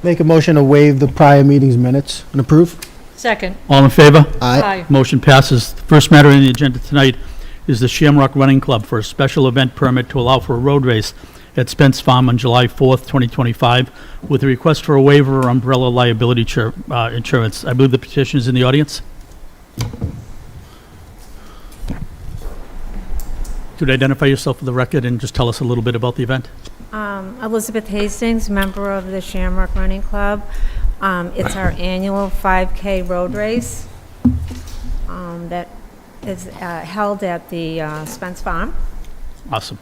Make a motion to waive the prior meeting's minutes and approve. Second. All in favor? Aye. Motion passes. The first matter on the agenda tonight is the Shamrock Running Club for a special event permit to allow for a road race at Spence Farm on July 4th, 2025, with a request for a waiver of umbrella liability insurance. I believe the petition is in the audience. Could you identify yourself for the record and just tell us a little bit about the event? Elizabeth Hastings, member of the Shamrock Running Club. It's our annual 5K road race that is held at the Spence Farm, Awesome.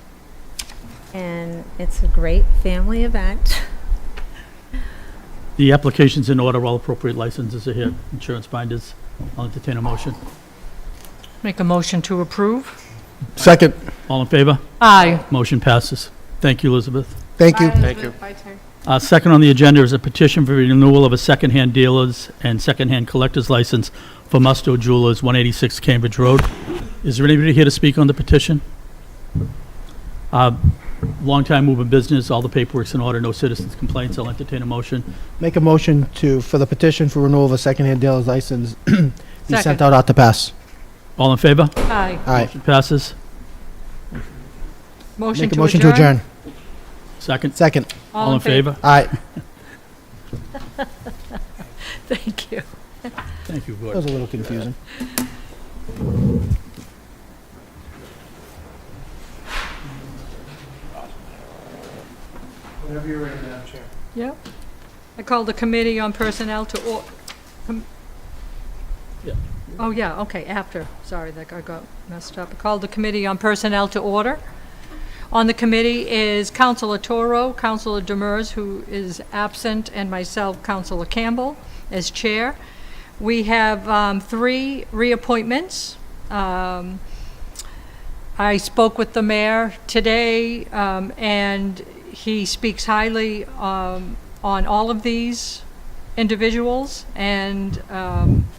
and it's a great family event. The application's in order, all appropriate licenses are here, insurance binders. I'll entertain a motion. Make a motion to approve. Second. All in favor? Aye. Motion passes. Thank you, Elizabeth. Thank you. Thank you. Second on the agenda is a petition for renewal of a secondhand dealer's and secondhand collector's license for Musto Jewelers, 186 Cambridge Road. Is there anybody here to speak on the petition? Long time moving business, all the paperwork's in order, no citizens' complaints. I'll entertain a motion. Make a motion for the petition for renewal of a secondhand dealer's license be sent Second. out to pass. All in favor? Aye. Aye. Motion passes. Motion Make a to motion to adjourn. Second. Second. All in favor? Aye. Thank you. Thank you, That Gordon. was a little confusing. Whenever you're ready, Madam Chair. Yep. I call the Committee on Personnel to Yeah. Oh, yeah, okay, after. Sorry, that I got messed up. I called the Committee on Personnel to order. On the committee is Councilor Toro, Councilor Demers, who is absent, and myself, Councilor Campbell, as chair. We have 3 reappointments. I spoke with the mayor today, and he speaks highly on all of these individuals and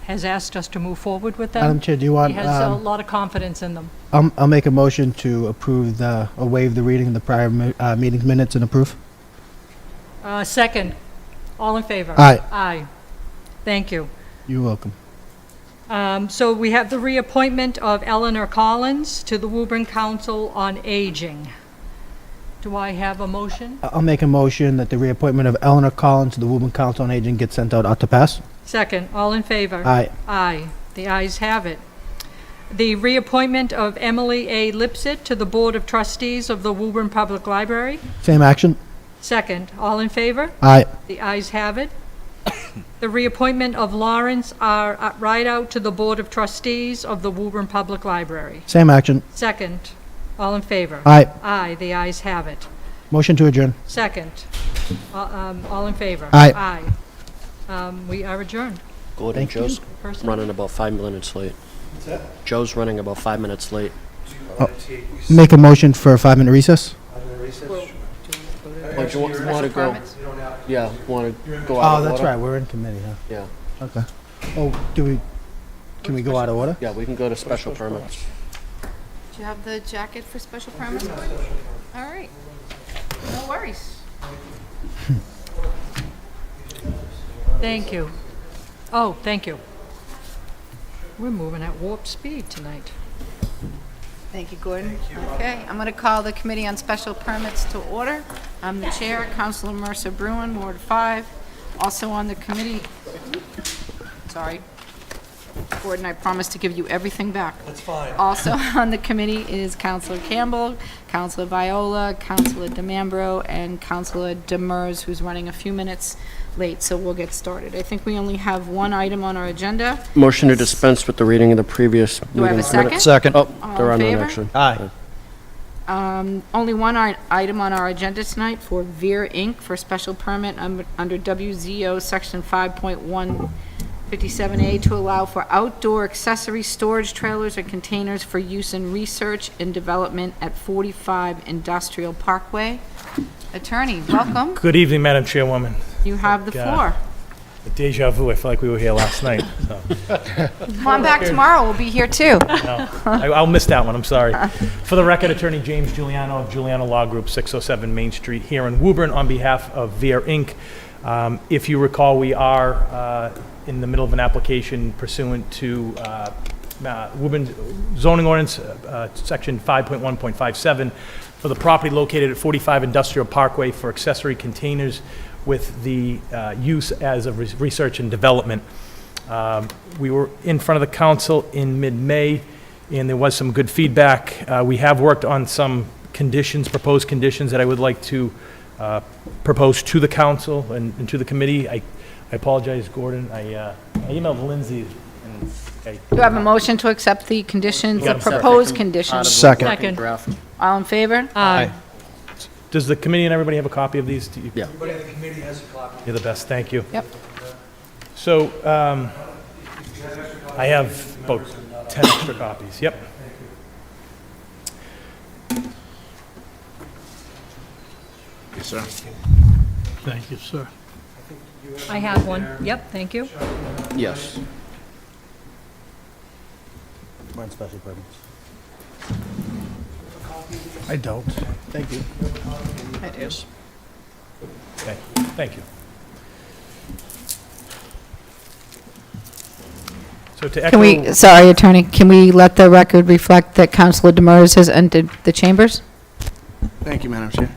has asked us to move forward with them. Madam Chair, do you want, He has a lot of confidence in them. I'll make a motion to approve or waive the reading of the prior meeting minutes and approve. Second, all in favor? Aye. Aye. Thank you. You're welcome. So we have the reappointment of Eleanor Collins to the Woburn Council on Aging. Do I have a motion? I'll make a motion that the reappointment of Eleanor Collins to the Woburn Council on Aging gets sent out to pass. Second, all in favor? Aye. Aye. The ayes have it. The reappointment of Emily A. Lipsett to the Board of Trustees of the Woburn Public Library. Same action. Second, all in favor? Aye. The ayes have it. The reappointment of Lawrence R. Rideout to the Board of Trustees of the Woburn Public Library. Same action. Second, all in favor? Aye. Aye, the ayes have it. Motion to adjourn. Second, all in favor? Aye. Aye. We are adjourned. Gordon, Thank you. Joe's Person? running about 5 minutes late. Joe's running about 5 minutes late. Make a motion for a 5-minute recess. Oh, do you want to go? Yeah, want to go out Oh, of that's order? right. We're in committee, huh? Yeah, Okay. Oh, can we go out of order? yeah, we can go to special permits. Do you have the jacket for special permits? All right. No worries. Thank you. Oh, thank you. We're moving at warp speed tonight. Thank you, Gordon. Okay, I'm going to call the Committee on Special Permits to order. I'm the chair, Councilor Mercer Bruin, Ward 5. Also on the committee, sorry, Gordon, I promised to give you everything back. That's fine. Also on the committee is Councilor Campbell, Councilor Viola, Councilor DeMambro, and Councilor Demers, who's running a few minutes late, so we'll get started. I think we only have one item on our agenda. Motion to dispense with the reading of the previous Do I have a meeting's minutes. second? Second. Oh, All there in are none, favor? actually. Aye. Only one item on our agenda tonight for Veer Inc. for special permit under WZO Section 5.157A to allow for outdoor accessory storage trailers and containers for use in research and development at 45 Industrial Parkway. Attorney, welcome. Good evening, Madam Chairwoman. You have the floor. A deja vu, I feel like we were here last night. So. Come on back tomorrow, we'll be here too. No, I'll miss that one, I'm sorry. For the record, Attorney James Giuliano of Giuliano Law Group, 607 Main Street here in Woburn, on behalf of Veer Inc. If you recall, we are in the middle of an application pursuant to Woburn zoning ordinance, section 5.1.57, for the property located at 45 Industrial Parkway for accessory containers with the use as a research and development. We were in front of the council in mid-May, and there was some good feedback. We have worked on some conditions, proposed conditions that I would like to propose to the council and to the committee. I apologize, Gordon. I emailed Lindsay. Do you have a motion to accept the conditions, the got a second. proposed conditions? Second. Working draft. All in favor? Aye. Does the committee and everybody have a copy of these? Yeah. You're the best, thank you. Yep. So, I have about 10 extra copies, yep. Yes, sir. Thank you, sir. I have one. Yep, thank you. Yes. We're on special permits. I don't. Thank you. It is. Okay, thank you. So to echo... Can we, sorry, Attorney, can we let the record reflect that Councilor Demers has entered the chambers? Thank you, Madam Chair.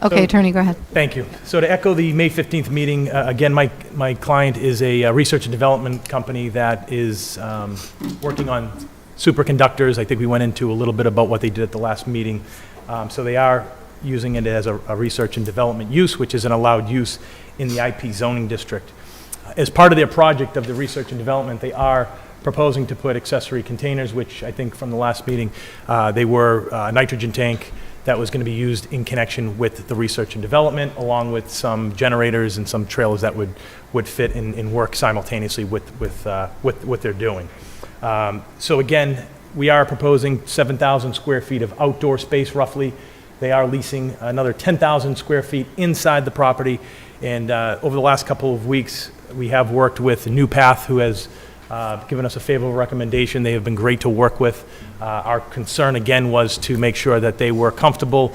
Okay, So- Attorney, go ahead. Thank you. So to echo the May 15th meeting, again, my client is a research and development company that is working on superconductors. I think we went into a little bit about what they did at the last meeting. So they are using it as a research and development use, which is an allowed use in the IP zoning district. As part of their project of the research and development, they are proposing to put accessory containers, which I think from the last meeting, they were a nitrogen tank that was going to be used in connection with the research and development, along with some generators and some trailers that would fit and work simultaneously with what they're doing. So again, we are proposing 7,000 square feet of outdoor space roughly. They are leasing another 10,000 square feet inside the property. And over the last couple of weeks, we have worked with New Path, who has given us a favorable recommendation. They have been great to work with. Our concern, again, was to make sure that they were comfortable,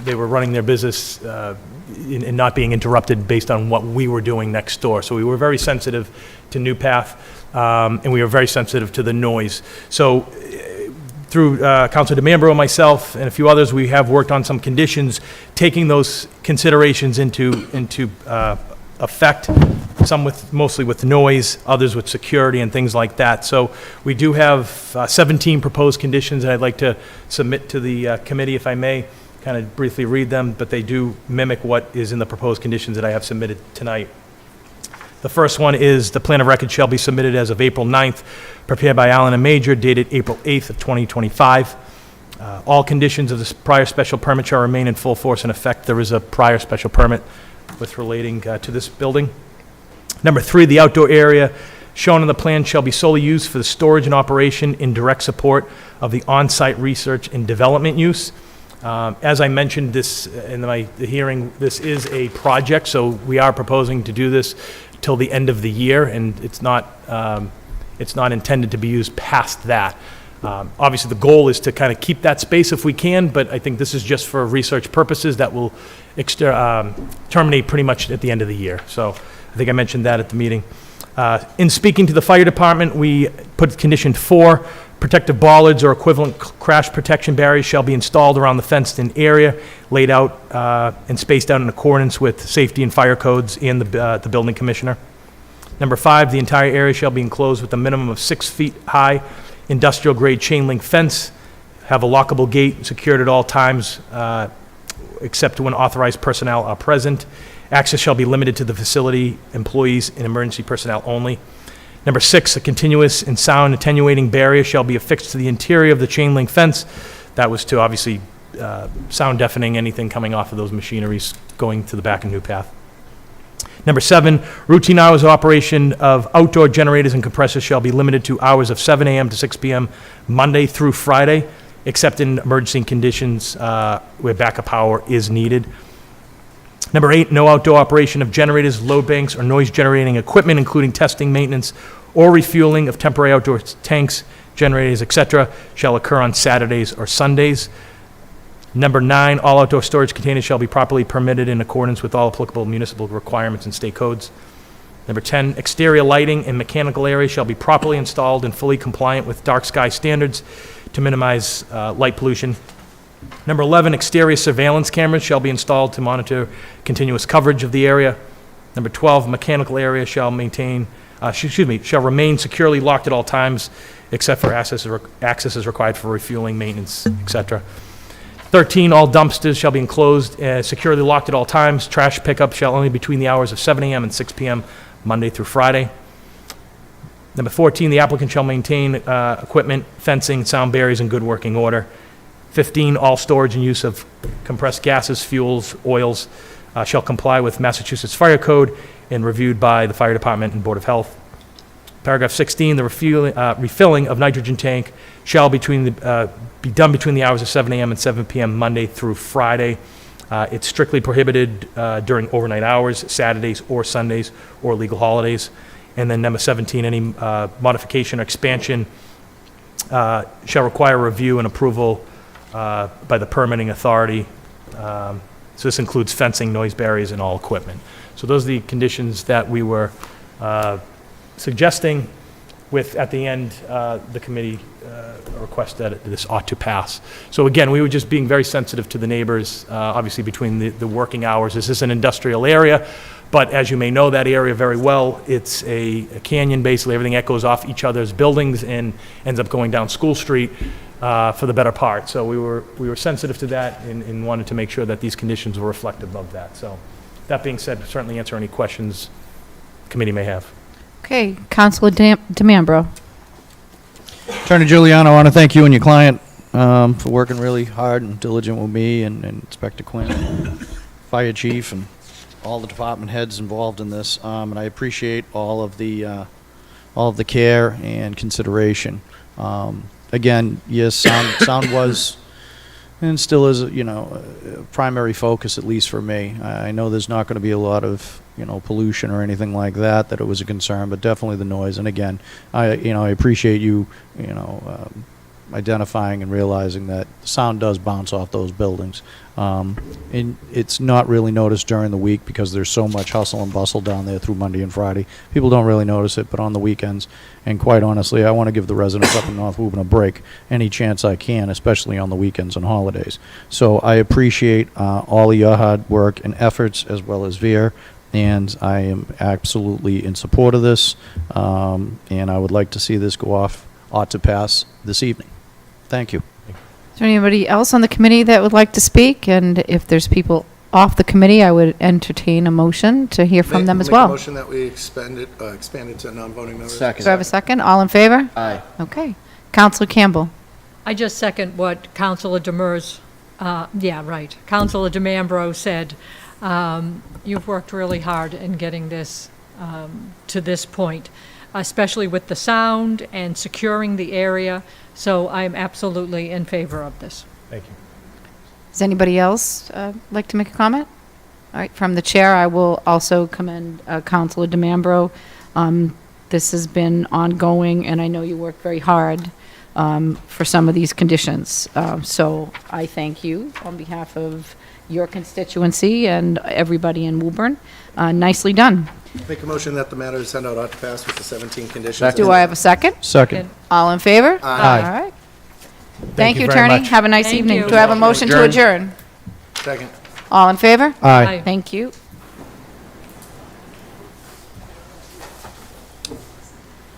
they were running their business and not being interrupted based on what we were doing next door. So we were very sensitive to New Path, and we were very sensitive to the noise. So through Councilor DeMambro and myself and a few others, we have worked on some conditions, taking those considerations into effect, some mostly with noise, others with security and things like that. So we do have 17 proposed conditions that I'd like to submit to the committee, if I may, kind of briefly read them, but they do mimic what is in the proposed conditions that I have submitted tonight. The first one is the plan of record shall be submitted as of April 9th, prepared by Allen and Major, dated April 8th of 2025. All conditions of this prior special permit shall remain in full force and effect. There is a prior special permit with relating to this building. Number 3, the outdoor area shown on the plan shall be solely used for the storage and operation in direct support of the on-site research and development use. As I mentioned this in the hearing, this is a project, so we are proposing to do this till the end of the year, and it's not intended to be used past that. Obviously, the goal is to kind of keep that space if we can, but I think this is just for research purposes that will terminate pretty much at the end of the year. So I think I mentioned that at the meeting. In speaking to the fire department, we put condition 4, protective bollards or equivalent crash protection barriers shall be installed around the fenced-in area, laid out and spaced out in accordance with safety and fire codes and the building commissioner. Number 5, the entire area shall be enclosed with a minimum of 6 feet high industrial-grade chain-link fence, have a lockable gate secured at all times except when authorized personnel are present. Access shall be limited to the facility, employees, and emergency personnel only. Number 6, a continuous and sound attenuating barrier shall be affixed to the interior of the chain-link fence. That was to obviously sound deafening anything coming off of those machineries going to the back of New Path. Number 7, routine hours of operation of outdoor generators and compressors shall be limited to hours of 7 a.m. to 6 p.m. Monday through Friday, except in emergency conditions where backup power is needed. Number 8, no outdoor operation of generators, load banks, or noise-generating equipment, including testing, maintenance, or refueling of temporary outdoor tanks, generators, etc., shall occur on Saturdays or Sundays. Number 9, all outdoor storage containers shall be properly permitted in accordance with all applicable municipal requirements and state codes. Number 10, exterior lighting in mechanical areas shall be properly installed and fully compliant with dark sky standards to minimize light pollution. Number 11, exterior surveillance cameras shall be installed to monitor continuous coverage of the area. Number 12, mechanical area shall remain securely locked at all times, except for access is required for refueling, maintenance, etc. 13, all dumpsters shall be enclosed, securely locked at all times. Trash pickup shall only be between the hours of 7 a.m. and 6 p.m., Monday through Friday. Number 14, the applicant shall maintain equipment, fencing, sound barriers in good working order. 15, all storage and use of compressed gases, fuels, oils shall comply with Massachusetts Fire Code and reviewed by the Fire Department and Board of Health. Paragraph 16, the refilling of nitrogen tank shall be done between the hours of 7 a.m. and 7 p.m. Monday through Friday. It's strictly prohibited during overnight hours, Saturdays or Sundays, or legal holidays. And then number 17, any modification or expansion shall require review and approval by the permitting authority. So this includes fencing, noise barriers, and all equipment. So those are the conditions that we were suggesting with, at the end, the committee request that this ought to pass. So again, we were just being very sensitive to the neighbors, obviously between the working hours. This is an industrial area, but as you may know that area very well, it's a canyon, basically. Everything echoes off each other's buildings and ends up going down School Street for the better part. So we were sensitive to that and wanted to make sure that these conditions were reflective of that. So that being said, certainly answer any questions the committee may have. Okay, Councilor DeMambro. Attorney Giuliano, I want to thank you and your client for working really hard and diligent with me and Inspector Quinn, and Fire Chief, and all the department heads involved in this. And I appreciate all of the care and consideration. Again, yes, sound was and still is, a primary focus, at least for me. I know there's not going to be a lot of, pollution or anything like that it was a concern, but definitely the noise. And again, I appreciate you, identifying and realizing that sound does bounce off those buildings. And it's not really noticed during the week because there's so much hustle and bustle down there through Monday and Friday. People don't really notice it, but on the weekends, and quite honestly, I want to give the residents up in North Woburn a break any chance I can, especially on the weekends and holidays. So I appreciate all of your hard work and efforts, as well as Veer, and I am absolutely in support of this, and I would like to see this ought to pass this evening. Thank you. Is there anybody else on the committee that would like to speak? And if there's people off the committee, I would entertain a motion to hear from them as well. Make a motion that we expand it to non-voting members. Second. Do I have a second? All in favor? Aye. Okay. Councilor Campbell. I just second what Councilor Demers, Councilor DeMambro said. You've worked really hard in getting this to this point, especially with the sound and securing the area. So I'm absolutely in favor of this. Thank you. Does anybody else like to make a comment? All right, from the chair, I will also commend Councilor DeMambro. This has been ongoing, and I know you worked very hard for some of these conditions. So I thank you on behalf of your constituency and everybody in Woburn. Nicely done. Make a motion that the matter is sent out ought to pass with the 17 conditions. Do I have a second? Second. All in favor? Aye. All right. Thank you, very Attorney. much. Have a nice Thank evening. you. Do I have a motion to adjourn? Second. All in favor? Aye. Thank you.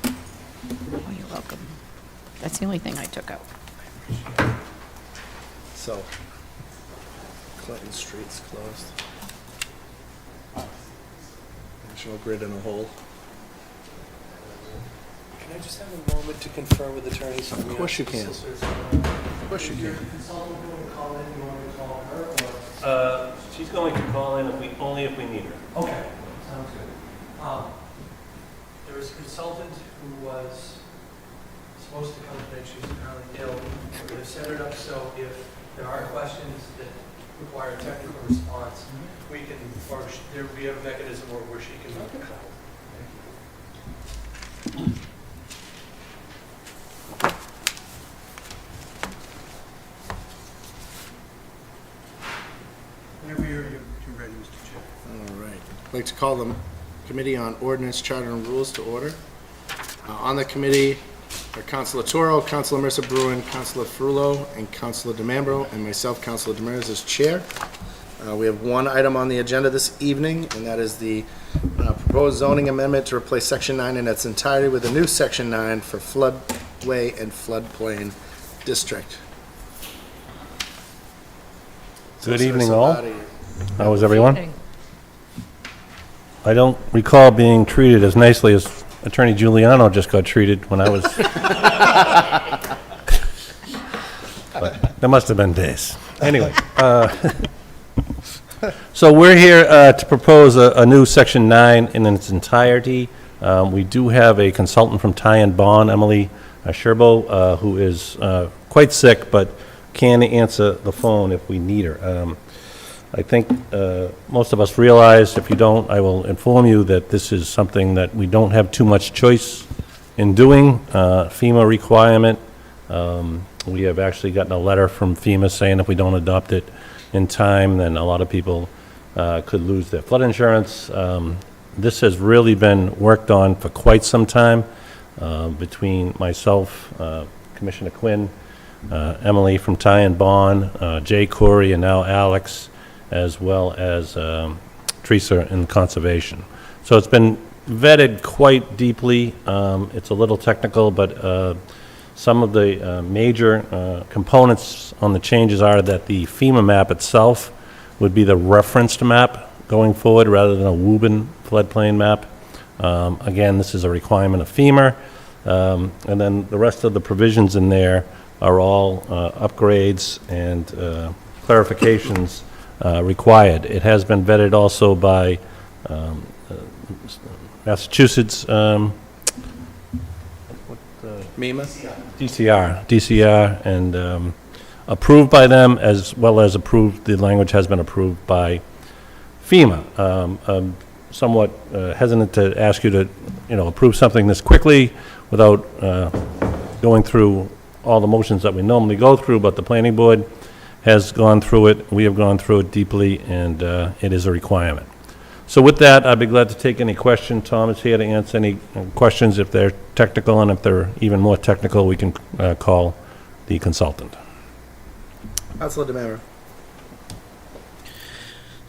Oh, you're welcome. That's the only thing I took out. So, Clinton Street's closed. National Grid in a hole. Can I just have a moment to confer with attorneys? Of course you can. Of course you can. She's going to call in only if we need her. Okay, sounds good. There was a consultant who was supposed to come today, she's apparently ill. We're going to set it up so if there are questions that require technical response, we can, or there will be a mechanism where she can make a call. like to call the Committee on Ordinance, Charter, and Rules to order. On the committee are Councilor Toro, Councilor Mercer Bruin, Councilor Frullo, and Councilor DeMambro, and myself, Councilor Demers, as chair. We have one item on the agenda this evening, and that is the proposed zoning amendment to replace Section 9 in its entirety with a new Section 9 for floodway and floodplain district. Good evening, all. Savati. How is everyone? I don't recall being treated as nicely as Attorney Giuliano just got treated when I was... But there must have been days. Anyway, so we're here to propose a new Section 9 in its entirety. We do have a consultant from Ty and Bond, Emily Sherbo, who is quite sick, but can answer the phone if we need her. I think most of us realize, if you don't, I will inform you that this is something that we don't have too much choice in doing, FEMA requirement. We have actually gotten a letter from FEMA saying if we don't adopt it in time, then a lot of people could lose their flood insurance. This has really been worked on for quite some time between myself, Commissioner Quinn, Emily from Ty and Bond, Jay Corey, and now Alex, as well as Teresa in Conservation. So it's been vetted quite deeply. It's a little technical, but some of the major components on the changes are that the FEMA map itself would be the referenced map going forward rather than a Woburn floodplain map. Again, this is a requirement of FEMA. And then the rest of the provisions in there are all upgrades and clarifications required. It has been vetted also by Massachusetts MEMA? DCR, and approved by them, as well as approved, the language has been approved by FEMA. I'm somewhat hesitant to ask you to, approve something this quickly without going through all the motions that we normally go through, but the planning board has gone through it, we have gone through it deeply, and it is a requirement. So with that, I'd be glad to take any question. Tom is here to answer any questions if they're technical, and if they're even more technical, we can call the consultant. Councilor DeMambro.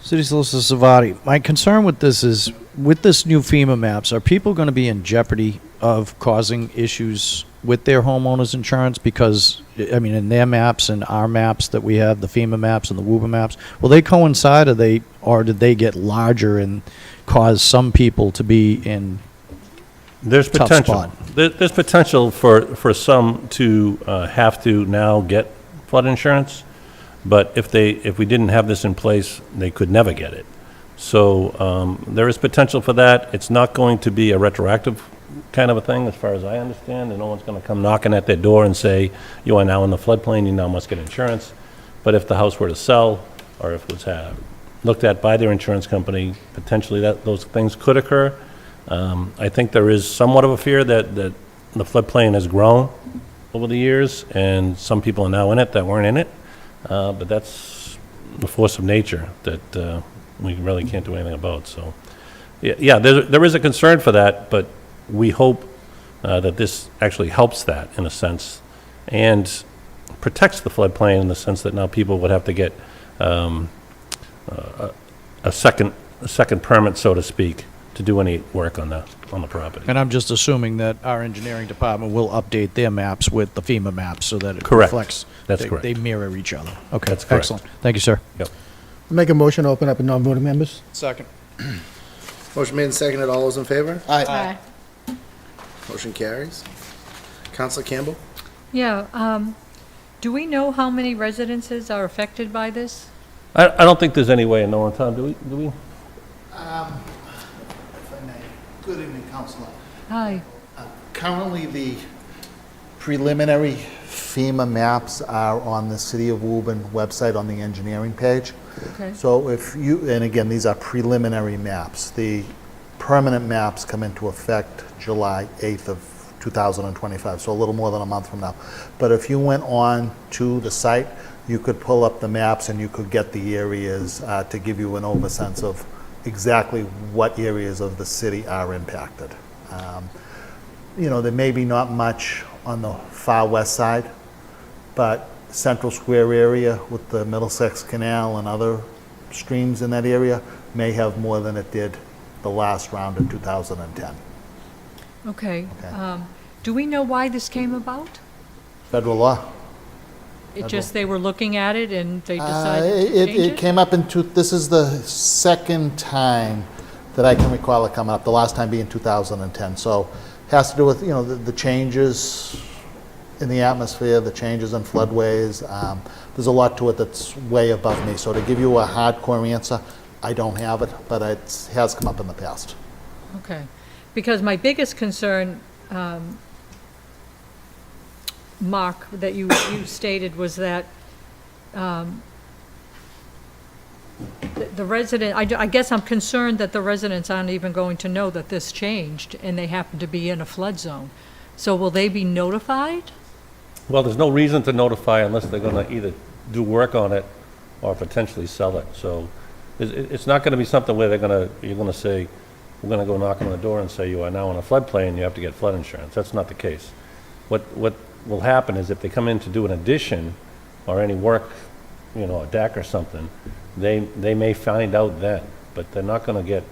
City Solicitor Savati, my concern with this is, with this new FEMA maps, are people going to be in jeopardy of causing issues with their homeowners insurance? Because, I mean, in their maps and our maps that we have, the FEMA maps and the Woburn maps, will they coincide, or did they get larger and cause some people to be in There's tough potential. spot? There's potential for some to have to now get flood insurance, but if we didn't have this in place, they could never get it. So there is potential for that. It's not going to be a retroactive kind of a thing, as far as I understand, and no one's going to come knocking at their door and say, you are now in the floodplain, you now must get insurance. But if the house were to sell, or if it was looked at by their insurance company, potentially those things could occur. I think there is somewhat of a fear that the floodplain has grown over the years, and some people are now in it that weren't in it. But that's the force of nature that we really can't do anything about. So, yeah, there is a concern for that, but we hope that this actually helps that in a sense, and protects the floodplain in the sense that now people would have to get a second permit, so to speak, to do any work on the property. And I'm just assuming that our engineering department will update their maps with the FEMA maps so that it Correct. reflects. That's they, correct. They mirror each other. Okay, That's correct. excellent. Thank you, sir. Yep. Make a motion to open up to non-voting members? Second. Motion made and seconded. All those in favor? Aye. Motion carries. Councilor Campbell? Yeah, do we know how many residences are affected by this? I don't think there's any way of knowing, Tom, do we? If I may. Good evening, Councilor. Hi. Currently, the preliminary FEMA maps are on the City of Woburn website on the engineering page. Okay. So if you, and again, these are preliminary maps. The permanent maps come into effect July 8th of 2025, so a little more than a month from now. But if you went on to the site, you could pull up the maps and you could get the areas to give you an oversense of exactly what areas of the city are impacted. You know, there may be not much on the far west side, but Central Square area with the Middlesex Canal and other streams in that area may have more than it did the last round in 2010. Okay. Okay. Do we know why this came about? Federal law. It just, they were looking at it and they decided to It change it? came up this is the second time that I can recall it coming up, the last time being 2010. So it has to do with, you know, the changes in the atmosphere, the changes in floodways. There's a lot to it that's way above me. So to give you a hardcore answer, I don't have it, but it has come up in the past. Okay. Because my biggest concern, Mark, that you stated was that the resident, I guess I'm concerned that the residents aren't even going to know that this changed and they happen to be in a flood zone. So will they be notified? Well, there's no reason to notify unless they're going to either do work on it or potentially sell it. So it's not going to be something where you're going to say, we're going to go knock on the door and say, you are now in a floodplain, you have to get flood insurance. That's not the case. What will happen is if they come in to do an addition or any work, you know, a deck or something, they may find out then, but they're not going to get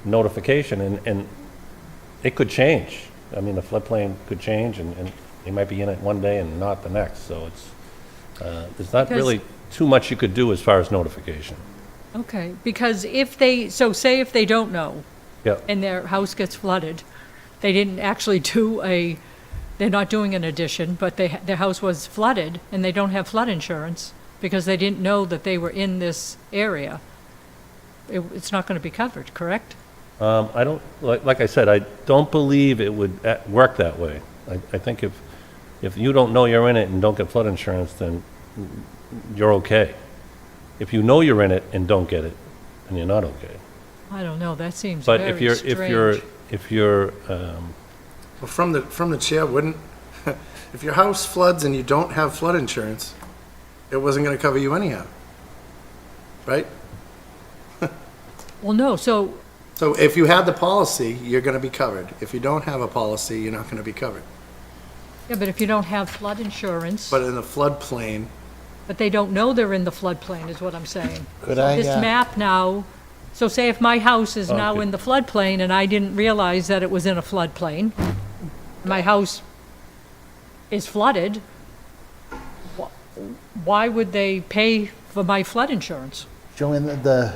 notification, and it could change. I mean, the floodplain could change, and they might be in it one day and not the next. So there's not really too much you could do as far as notification. Okay, because say if they don't know, Yeah. and their house gets flooded, they didn't actually they're not doing an addition, but their house was flooded, and they don't have flood insurance because they didn't know that they were in this area. It's not going to be covered, correct? I don't, like I said, I don't believe it would work that way. I think if you don't know you're in it and don't get flood insurance, then you're okay. If you know you're in it and don't get it, then you're not okay. I don't know, that seems But very if you're Well, from the chair, wouldn't, if your house floods and you don't have flood insurance, it wasn't going to cover you anyhow, right? Well, no, so, So if you had the policy, you're going to be covered. If you don't have a policy, you're not going to be covered. yeah, but if you don't have flood insurance, But in the floodplain, but they don't know they're in the floodplain, is what I'm saying. Could I, This map now, so say if my house is now Okay. in the floodplain and I didn't realize that it was in a floodplain, my house is flooded, why would they pay for my flood insurance? Joanne, the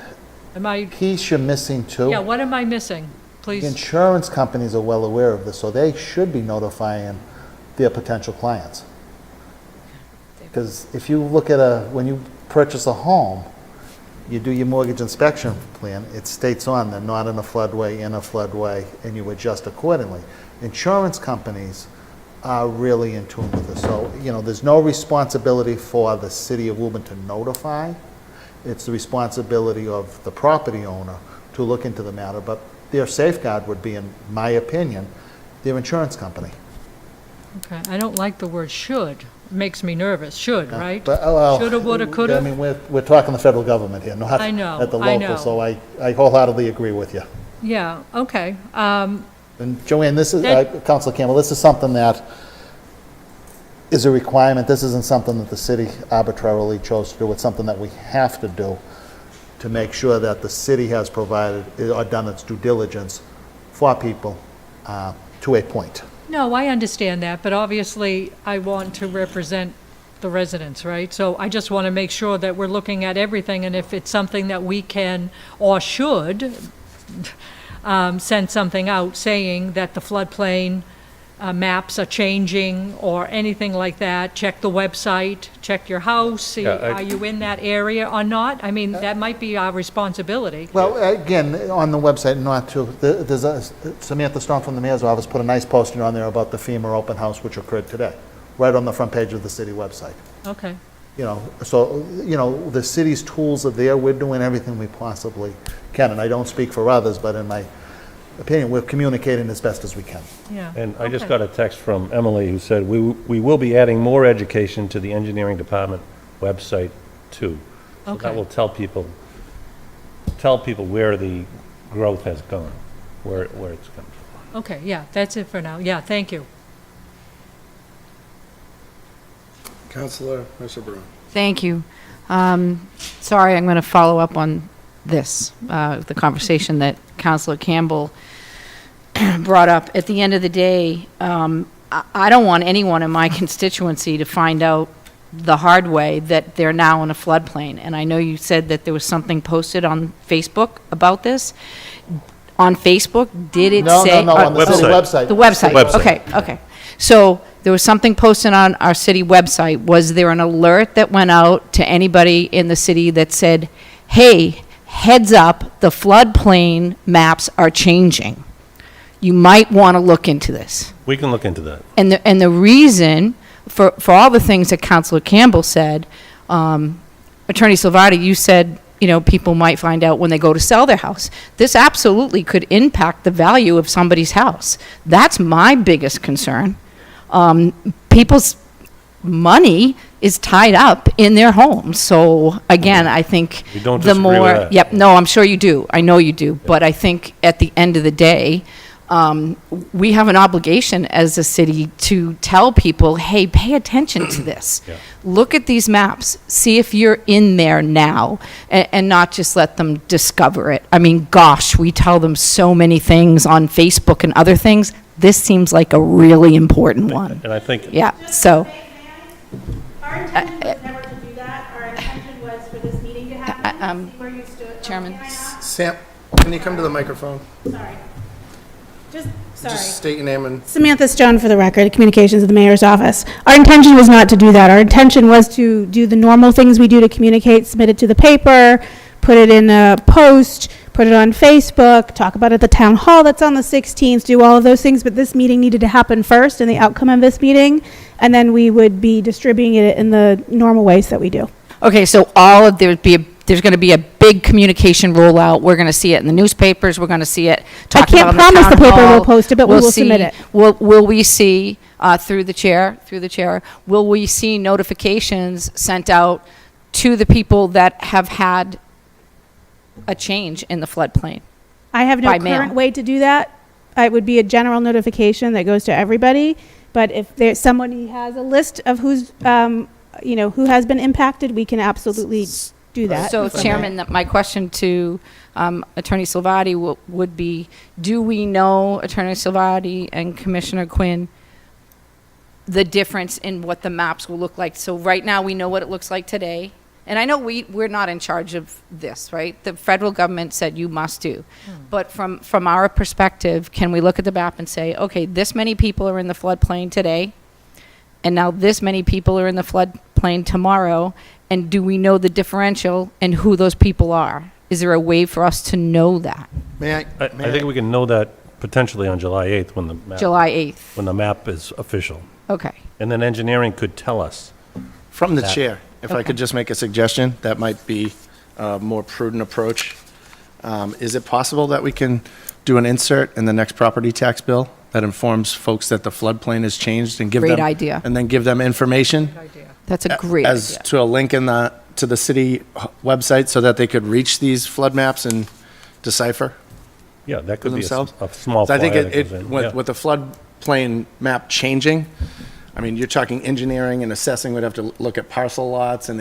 Am I, piece you're missing too. yeah, what am I missing? The Please, insurance companies are well aware of this, so they should be notifying their potential clients. Because if you look at when you purchase a home, you do your mortgage inspection plan, it states on they're not in a floodway, and you adjust accordingly. Insurance companies are really in tune with this. So, you know, there's no responsibility for the city of Woburn to notify. It's the responsibility of the property owner to look into the matter, but their safeguard would be, in my opinion, their insurance company. okay, I don't like the word should, it makes me nervous, should, right? But, well, Shoulda, woulda, coulda? I mean, we're talking the federal government here, not I know, at the I local, know. so I wholeheartedly agree with you. Yeah, okay, And Joanne, this is, That- Councilor Campbell, this is something that is a requirement. This isn't something that the city arbitrarily chose to do. It's something that we have to do to make sure that the city has provided or done its due diligence for people to a point. no, I understand that, but obviously I want to represent the residents, right? So I just want to make sure that we're looking at everything, and if it's something that we can or should send something out saying that the floodplain maps are changing or anything like that, check the website, check your house, see, Yeah, are you in that area or not? I mean, that might be our responsibility. Well, again, on the website, not to, there's Samantha Stone from the mayor's office put a nice posting on there about the FEMA open house which occurred today, right on the front page of the city website. Okay, You know, so, you know, the city's tools are there. We're doing everything we possibly can. And I don't speak for others, but in my opinion, we're communicating as best as we can. yeah. And I just Okay. got a text from Emily who said, we will be adding more education to the engineering department website too. So Okay. that will tell people tell people where the growth has gone, where it's come from. Okay, yeah, that's it for now. Yeah, thank you. Counselor Mercer Bruin. Thank you. Sorry, I'm going to follow up on this, the conversation that Counselor Campbell brought up. At the end of the day, I don't want anyone in my constituency to find out the hard way that they're now in a floodplain. And I know you said that there was something posted on Facebook about this. On Facebook, did it say? No, on the city website. The website. Website. Okay. So there was something posted on our city website. Was there an alert that went out to anybody in the city that said, hey, heads up, the floodplain maps are changing? You might want to look into this. We can look into that. And the reason for all the things that Councilor Campbell said, Attorney Salvati, you said, people might find out when they go to sell their house. This absolutely could impact the value of somebody's house. That's my biggest concern. People's money is tied up in their homes. So again, I think We don't the disagree with more, that. yep, no, I'm sure you do. I know you do. But I think at the end of the day, we have an obligation as a city to tell people, hey, pay attention to this. Yeah. Look at these maps. See if you're in there now, and not just let them discover it. I mean, gosh, we tell them so many things on Facebook and other things. This seems like a really important one. And I think, Yeah, so, Our intention was never to do that. Our intention was for this meeting to happen, see where you stood. Chairman. Sam, can you come to the microphone? Sorry. Sorry. Just state your name and Samantha Stone for the record, Communications of the Mayor's Office. Our intention was not to do that. Our intention was to do the normal things we do to communicate, submit it to the paper, put it in a post, put it on Facebook, talk about it at the town hall that's on the 16th, do all of those things, but this meeting needed to happen first, and the outcome of this meeting, and then we would be distributing it in the normal ways that we do. okay, so there's going to be a big communication rollout. We're going to see it in the newspapers. We're going to see it talked can't about in the promise town the paper hall. will post it, but we We'll will submit see- it. Will we see, through the chair, will we see notifications sent out to the people that have had a change in the floodplain? I have no By mail. current way to do that. It would be a general notification that goes to everybody, but if there's somebody has a list of who's, who has been impacted, we can absolutely do that. So, if I may. Chairman, my question to Attorney Salvati would be, do we know, Attorney Salvati and Commissioner Quinn, the difference in what the maps will look like? So right now, we know what it looks like today. And I know we're not in charge of this, right? The federal government said you must do. But from our perspective, can we look at the map and say, okay, this many people are in the floodplain today, and now this many people are in the floodplain tomorrow, and do we know the differential and who those people are? Is there a way for us to know that? may I think we can know that potentially on July 8th when the map, July 8th. when the map is official. Okay. And then engineering could tell us. from the That- chair, if I Okay. could just make a suggestion, that might be a more prudent approach. Is it possible that we can do an insert in the next property tax bill that informs folks that the floodplain has changed and give them? Great idea. And then give them information? That's a great As idea. to a link to the city website so that they could reach these flood maps and decipher? Yeah, that could be a themselves? small So I think flyer that goes in. Yeah. with the floodplain map changing, I mean, you're talking engineering and assessing would have to look at parcel lots, and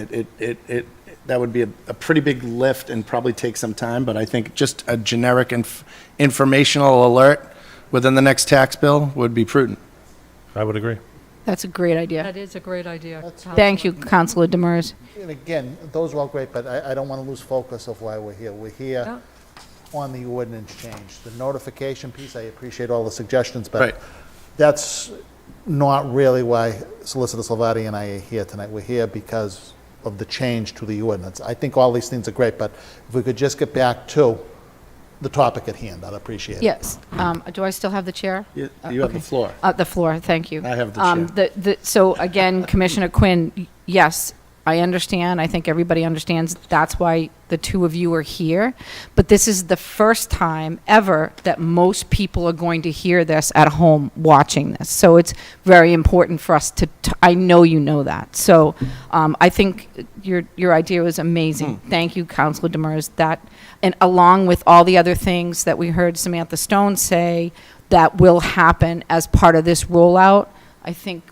that would be a pretty big lift and probably take some time, but I think just a generic informational alert within the next tax bill would be prudent. I would agree. That's a great idea. That is a great idea. Thank you, Councilor Demers. And again, those are all great, but I don't want to lose focus of why we're here. We're here on the ordinance change. The notification piece, I appreciate all the suggestions, Right. but that's not really why Solicitor Salvati and I are here tonight. We're here because of the change to the ordinance. I think all these things are great, but if we could just get back to the topic at hand, I'd appreciate it. Yes. Do I still have the chair? You have the Okay. floor. The floor, thank you. I have the chair. So again, Commissioner Quinn, yes, I understand, I think everybody understands, that's why the two of you are here. But this is the first time ever that most people are going to hear this at home watching this. So it's very important for us to I know you know that. So I think your idea was amazing. Thank you, Councilor Demers. That, and along with all the other things that we heard Samantha Stone say that will happen as part of this rollout, I think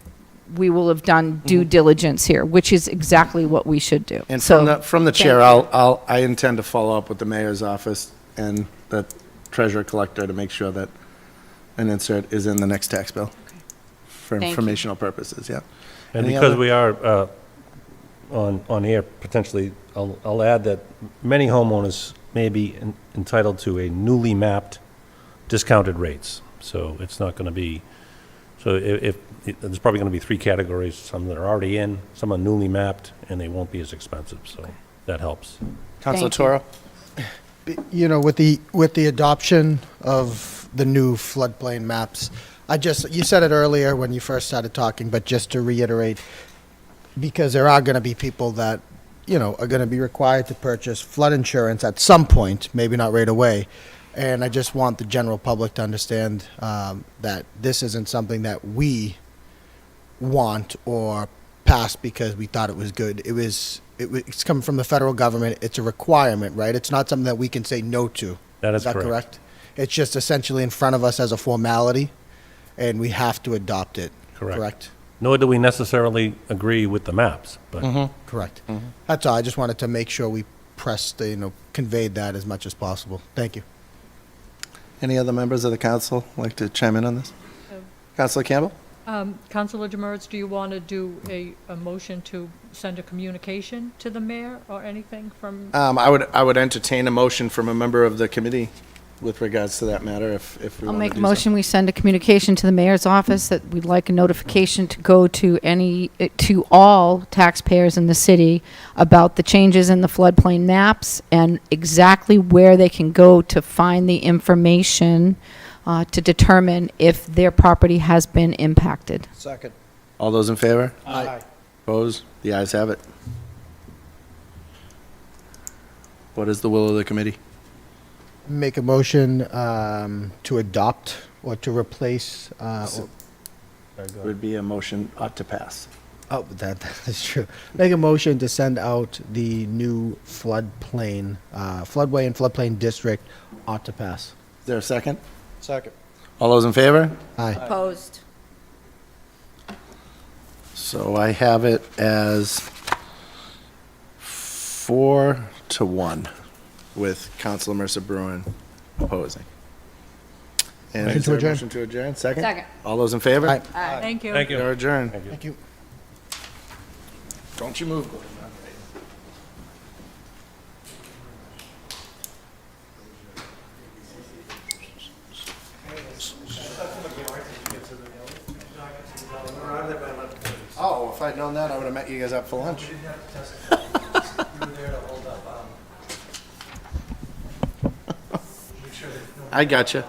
we will have done due diligence here, which is exactly what we should do. And So, from the chair, I intend to follow up with the mayor's office and the treasurer collector to make sure that an insert is in the next tax bill for Thank you. informational purposes, yeah. And Any because other- we are on air, potentially, I'll add that many homeowners may be entitled to a newly mapped discounted rates. So it's not going to be, so if there's probably going to be three categories, some that are already in, some are newly mapped, and they won't be as expensive, so that helps. Councilor Thank you. Toro? You know, with the adoption of the new floodplain maps, you said it earlier when you first started talking, but just to reiterate, because there are going to be people that, you know, are going to be required to purchase flood insurance at some point, maybe not right away. And I just want the general public to understand that this isn't something that we want or pass because we thought it was good. It's coming from the federal government. It's a requirement, right? It's not something that we can say no to. That is that correct. correct? It's just essentially in front of us as a formality, and we have to adopt it. Correct. Nor do we necessarily agree with the maps, but Correct. That's all. I just wanted to make sure we conveyed that as much as possible. Thank you. Any other members of the council like to chime in on this? Councilor Campbell? Councilor Demers, do you want to do a motion to send a communication to the mayor or anything from? I would entertain a motion from a member of the committee with regards to that matter, if we I'll want to make a do so. motion, we send a communication to the mayor's office that we'd like a notification to go to to all taxpayers in the city about the changes in the floodplain maps and exactly where they can go to find the information to determine if their property has been impacted. Second. All those in favor? Aye. Opposed? The ayes have it. What is the will of the committee? Make a motion to adopt or to replace. Would be a motion ought to pass. Oh, that is true. Make a motion to send out the new floodway and floodplain district ought to pass. Is there a second? Second. All those in favor? Aye. Opposed. So I have it as 4-1 with Councilor Mercer Bruin opposing. And Motion is to there a adjourn. motion to adjourn? Second? Second. All those in favor? Aye. Thank you. thank you. You're adjourned. Thank you. Don't you move, Gordon. Oh, if I'd known that, I would have met you guys up for lunch. I gotcha.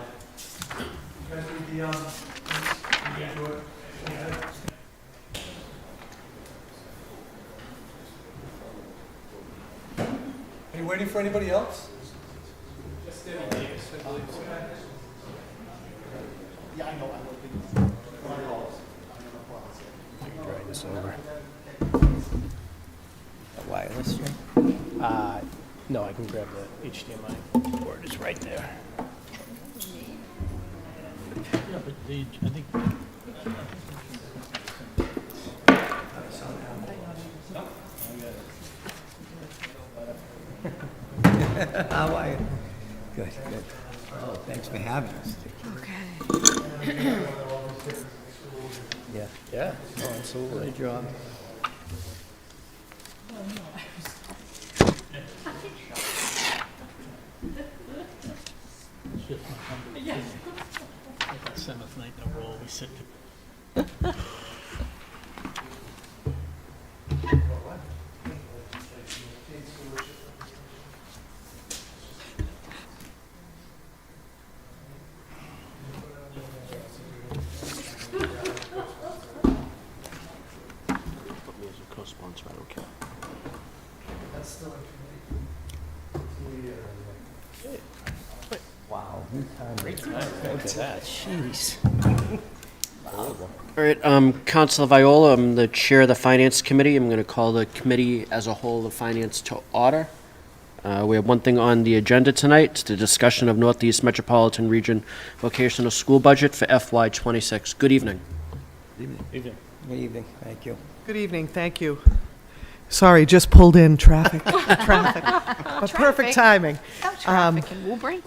Are you waiting for anybody else? This over. Wireless. No, I can grab the HDMI cord. It's right there. Yeah, but I think How are you? Good, good. Oh, thanks for having us. Yeah. Yeah. Oh, absolutely. Good job. it's just my number. Like our seventh night in a row, we sit. Put me as a co-sponsor, I don't care. Wow. Great time. Look at that. Jeez. All right, Councilor Viola, I'm the chair of the Finance Committee. I'm going to call the committee as a whole of finance to order. We have one thing on the agenda tonight. It's the discussion of Northeast Metropolitan Region vocational school budget for FY26. Good evening. Good evening. Thank you. Good evening, thank you. Sorry, just pulled in traffic. But perfect timing. No traffic in Woburn.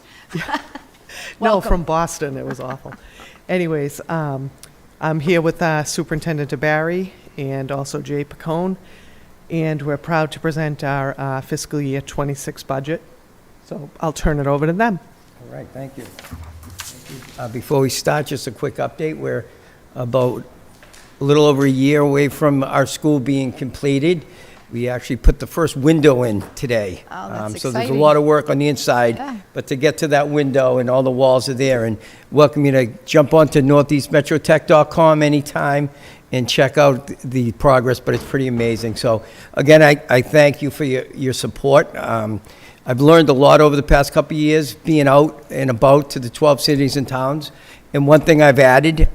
No, from Boston, it was awful. Anyways, I'm here with Superintendent DeBarry and also Jay Pacone, and we're proud to present our fiscal year 26 budget. So I'll turn it over to them. All right, thank you. Before we start, just a quick update. We're about a little over a year away from our school being completed. We actually put the first window in today. Oh, that's So there's a exciting. lot of work on the inside, Yeah. but to get to that window and all the walls are there, and welcome you to jump onto northeastmetrotech.com anytime and check out the progress, but it's pretty amazing. So again, I thank you for your support. I've learned a lot over the past couple of years being out and about to the 12 cities and towns. And one thing I've added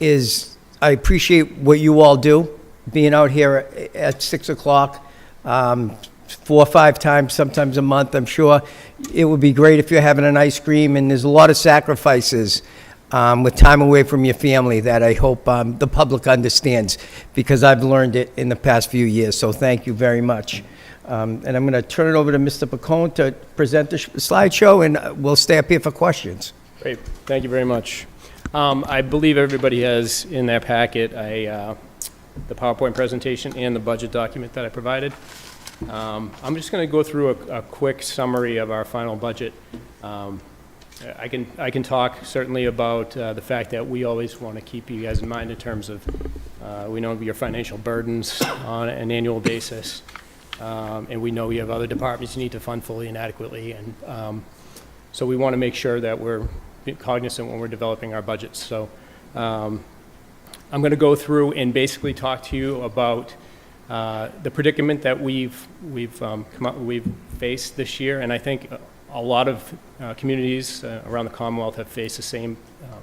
is I appreciate what you all do, being out here at 6 o'clock, 4 or 5 times, sometimes a month. I'm sure it would be great if you're having an ice cream, and there's a lot of sacrifices with time away from your family that I hope the public understands, because I've learned it in the past few years. So thank you very much. And I'm going to turn it over to Mr. Pacone to present the slideshow, and we'll stay up here for questions. Great, thank you very much. I believe everybody has in their packet the PowerPoint presentation and the budget document that I provided. I'm just going to go through a quick summary of our final budget. I can talk certainly about the fact that we always want to keep you guys in mind in terms of we know your financial burdens on an annual basis, and we know you have other departments you need to fund fully and adequately, and so we want to make sure that we're cognizant when we're developing our budgets. So I'm going to go through and basically talk to you about the predicament that we've faced this year, and I think a lot of communities around the Commonwealth have faced the same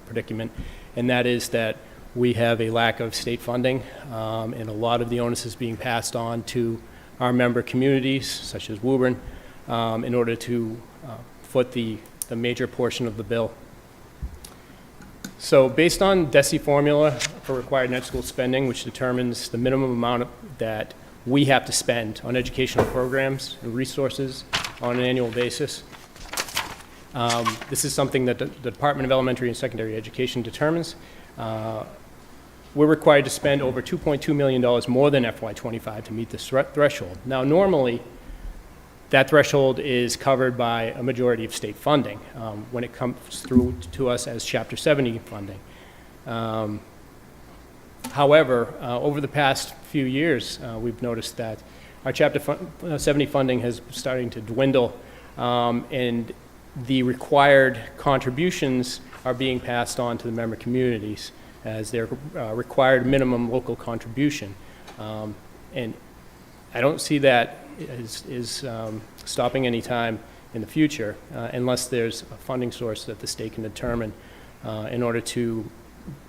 predicament, and that is that we have a lack of state funding, and a lot of the onus is being passed on to our member communities, such as Woburn, in order to foot the major portion of the bill. So based on DESI formula for required net school spending, which determines the minimum amount that we have to spend on educational programs and resources on an annual basis, this is something that the Department of Elementary and Secondary Education determines. We're required to spend over $2.2 million more than FY25 to meet this threshold. Now, normally, that threshold is covered by a majority of state funding when it comes through to us as Chapter 70 funding. However, over the past few years, we've noticed that our Chapter 70 funding has starting to dwindle, and the required contributions are being passed on to the member communities as their required minimum local contribution. And I don't see that is stopping any time in the future unless there's a funding source that the state can determine in order to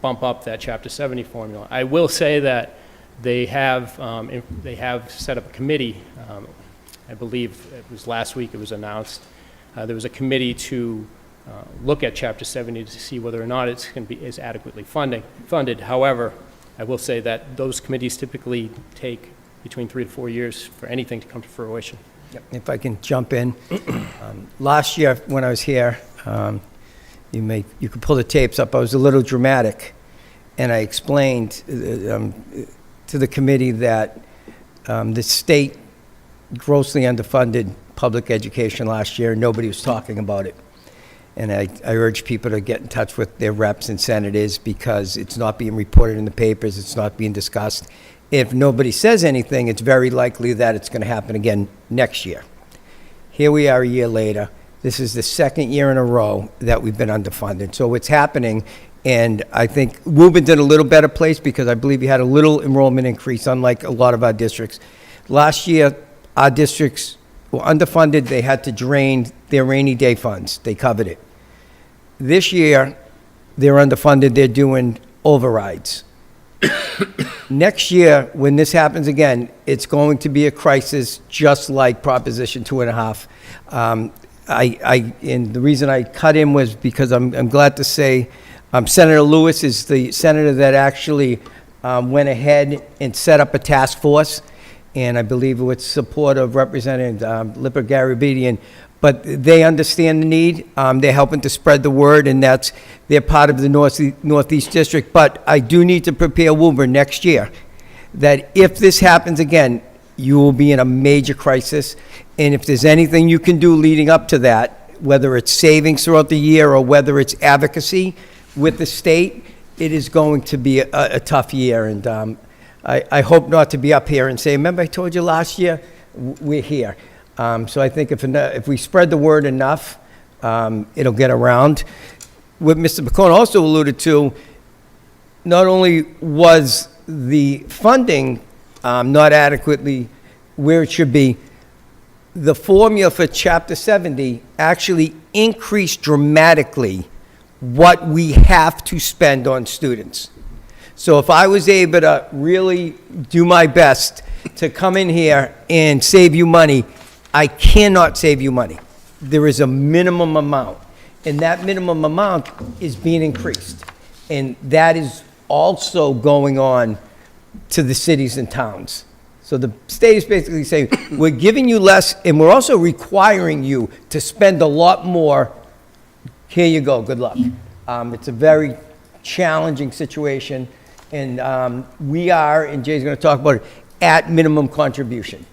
bump up that Chapter 70 formula. I will say that they have set up a committee. I believe it was last week it was announced. There was a committee to look at Chapter 70 to see whether or not it's going to be adequately funded. However, I will say that those committees typically take between 3 to 4 years for anything to come to fruition. Yep. If I can jump in. Last year, when I was here, you could pull the tapes up. I was a little dramatic, and I explained to the committee that the state grossly underfunded public education last year, and nobody was talking about it. And I urge people to get in touch with their reps and senators, because it's not being reported in the papers, it's not being discussed. If nobody says anything, it's very likely that it's going to happen again next year. Here we are a year later. This is the second year in a row that we've been underfunded. So it's happening, and I think Woburn did a little better place because I believe we had a little enrollment increase, unlike a lot of our districts. Last year, our districts were underfunded, they had to drain their rainy day funds. They covered it. This year, they're underfunded, they're doing overrides. Next year, when this happens again, it's going to be a crisis, just like Proposition 2.5. And the reason I cut him was because I'm glad to say Senator Lewis is the senator that actually went ahead and set up a task force, and I believe with support of Representative Lipper Garabedian. But they understand the need. They're helping to spread the word, and they're part of the Northeast District. But I do need to prepare Woburn next year that if this happens again, you will be in a major crisis. And if there's anything you can do leading up to that, whether it's savings throughout the year or whether it's advocacy with the state, it is going to be a tough year. And I hope not to be up here and say, remember I told you last year? We're here. So I think if we spread the word enough, it'll get around. What Mr. Bacone also alluded to, not only was the funding not adequately where it should be, the formula for Chapter 70 actually increased dramatically what we have to spend on students. So if I was able to really do my best to come in here and save you money, I cannot save you money. There is a minimum amount, and that minimum amount is being increased. And that is also going on to the cities and towns. So the state is basically saying, we're giving you less, and we're also requiring you to spend a lot more. Here you go, good luck. It's a very challenging situation, and we are, and Jay's going to talk about it, at minimum contribution.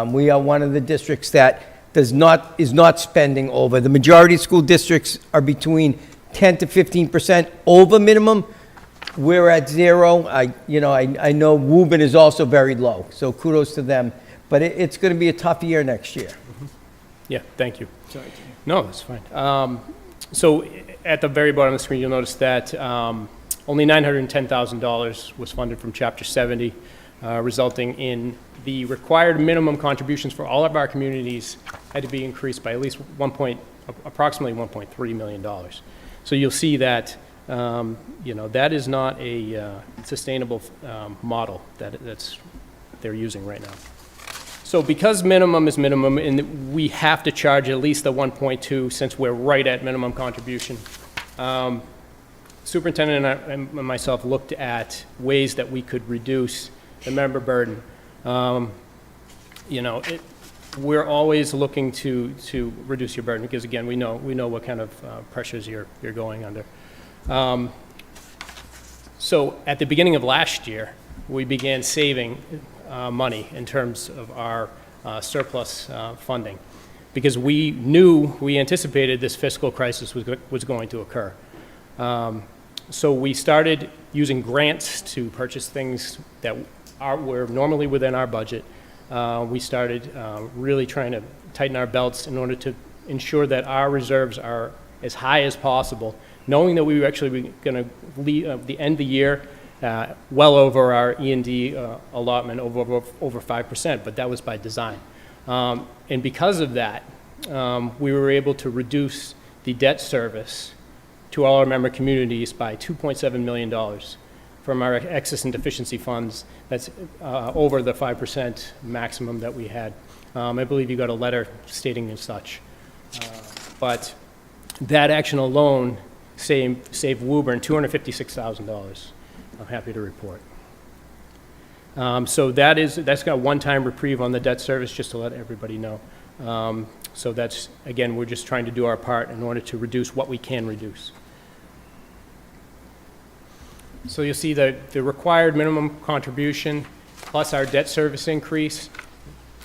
We are one of the districts that is not spending over. The majority of school districts are between 10 to 15% over minimum. We're at zero. I know Woburn is also very low, so kudos to them. But it's going to be a tough year next year. Yeah, thank you. Sorry. No, that's fine. So at the very bottom of the screen, you'll notice that only $910,000 was funded from Chapter 70, resulting in the required minimum contributions for all of our communities had to be increased by at least approximately $1.3 million. So you'll see that that is not a sustainable model that's they're using right now. So because minimum is minimum, and we have to charge at least the 1.2 since we're right at minimum contribution, superintendent and myself looked at ways that we could reduce the member burden. We're always looking to reduce your burden because, again, we know what kind of pressures you're going under. So at the beginning of last year, we began saving money in terms of our surplus funding because we anticipated this fiscal crisis was going to occur. So we started using grants to purchase things that were normally within our budget. We started really trying to tighten our belts in order to ensure that our reserves are as high as possible, knowing that we were actually going to the end of the year well over our E&D allotment over 5%, but that was by design. And because of that, we were able to reduce the debt service to all our member communities by $2.7 million from our excess and deficiency funds. That's over the 5% maximum that we had. I believe you got a letter stating as such. But that action alone saved Woburn $256,000. I'm happy to report. So that's got a one-time reprieve on the debt service, just to let everybody know. So that's, again, we're just trying to do our part in order to reduce what we can reduce. So you'll see the required minimum contribution plus our debt service increase.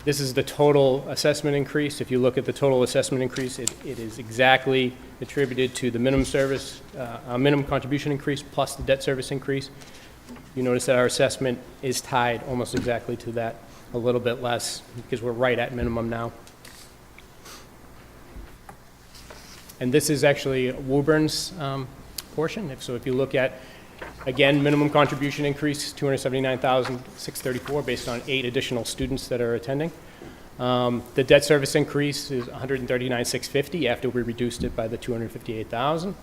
This is the total assessment increase. If you look at the total assessment increase, it is exactly attributed to the minimum service, minimum contribution increase plus the debt service increase. You notice that our assessment is tied almost exactly to that, a little bit less, because we're right at minimum now. And this is actually Woburn's portion. So if you look at, again, minimum contribution increase, $279,634 based on 8 additional students that are attending. The debt service increase is $139,650 after we reduced it by the $258,000.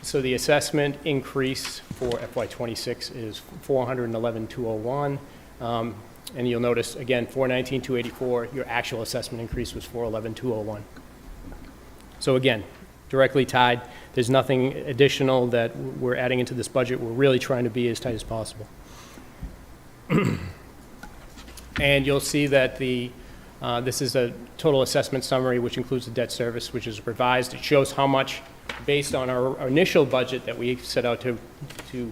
So the assessment increase for FY '26 is $411,201. And you'll notice, again, $419,284, your actual assessment increase was $411,201. So again, directly tied. There's nothing additional that we're adding into this budget. We're really trying to be as tight as possible. And you'll see that this is a total assessment summary, which includes the debt service, which is revised. It shows how much, based on our initial budget that we set out to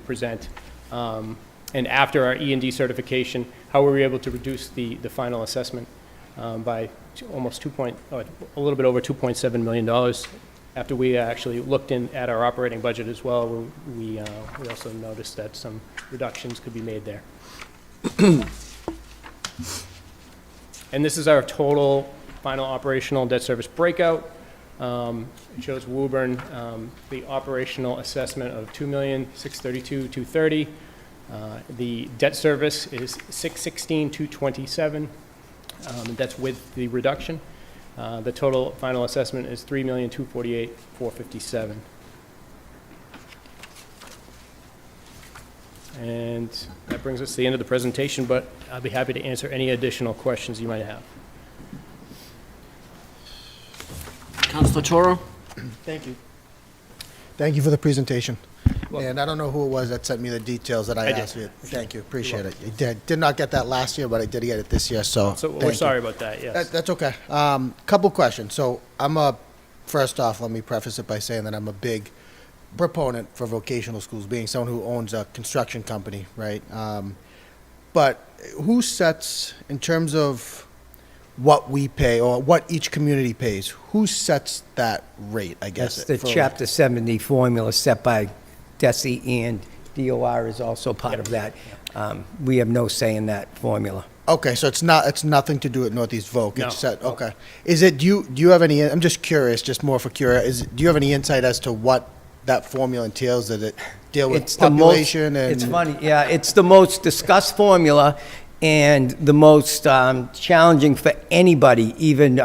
present, and after our E&D certification, how were we able to reduce the final assessment by almost a little bit over $2.7 million. After we actually looked at our operating budget as well, we also noticed that some reductions could be made there. And this is our total final operational debt service breakout. It shows Woburn, the operational assessment of $2,632,230. The debt service is $616,227. That's with the reduction. The total final assessment is $3,248,457. And that brings us to the end of the presentation, but I'll be happy to answer any additional questions you might have. Councilor Toro? Thank you. Thank you for the presentation. And I don't know who it was that sent me the details that I asked you. Thank you, appreciate it. I did not get that last year, but I did get it this year, so So we're thank you. sorry about that, yes. That's okay. Couple questions. So first off, let me preface it by saying that I'm a big proponent for vocational schools, being someone who owns a construction company, right? But who sets, in terms of what we pay or what each community pays, who sets that rate, I guess? That's the Chapter 70 formula set by DESI, and DOR is also part of that. We have no say in that formula. Okay, so it's nothing to do with Northeast Voc. No. It's set, okay. Is it, do you have any, I'm just curious, just more for curiosity, do you have any insight as to what that formula entails? Does it deal with population and? It's funny, yeah, it's the most discussed formula and the most challenging for anybody, even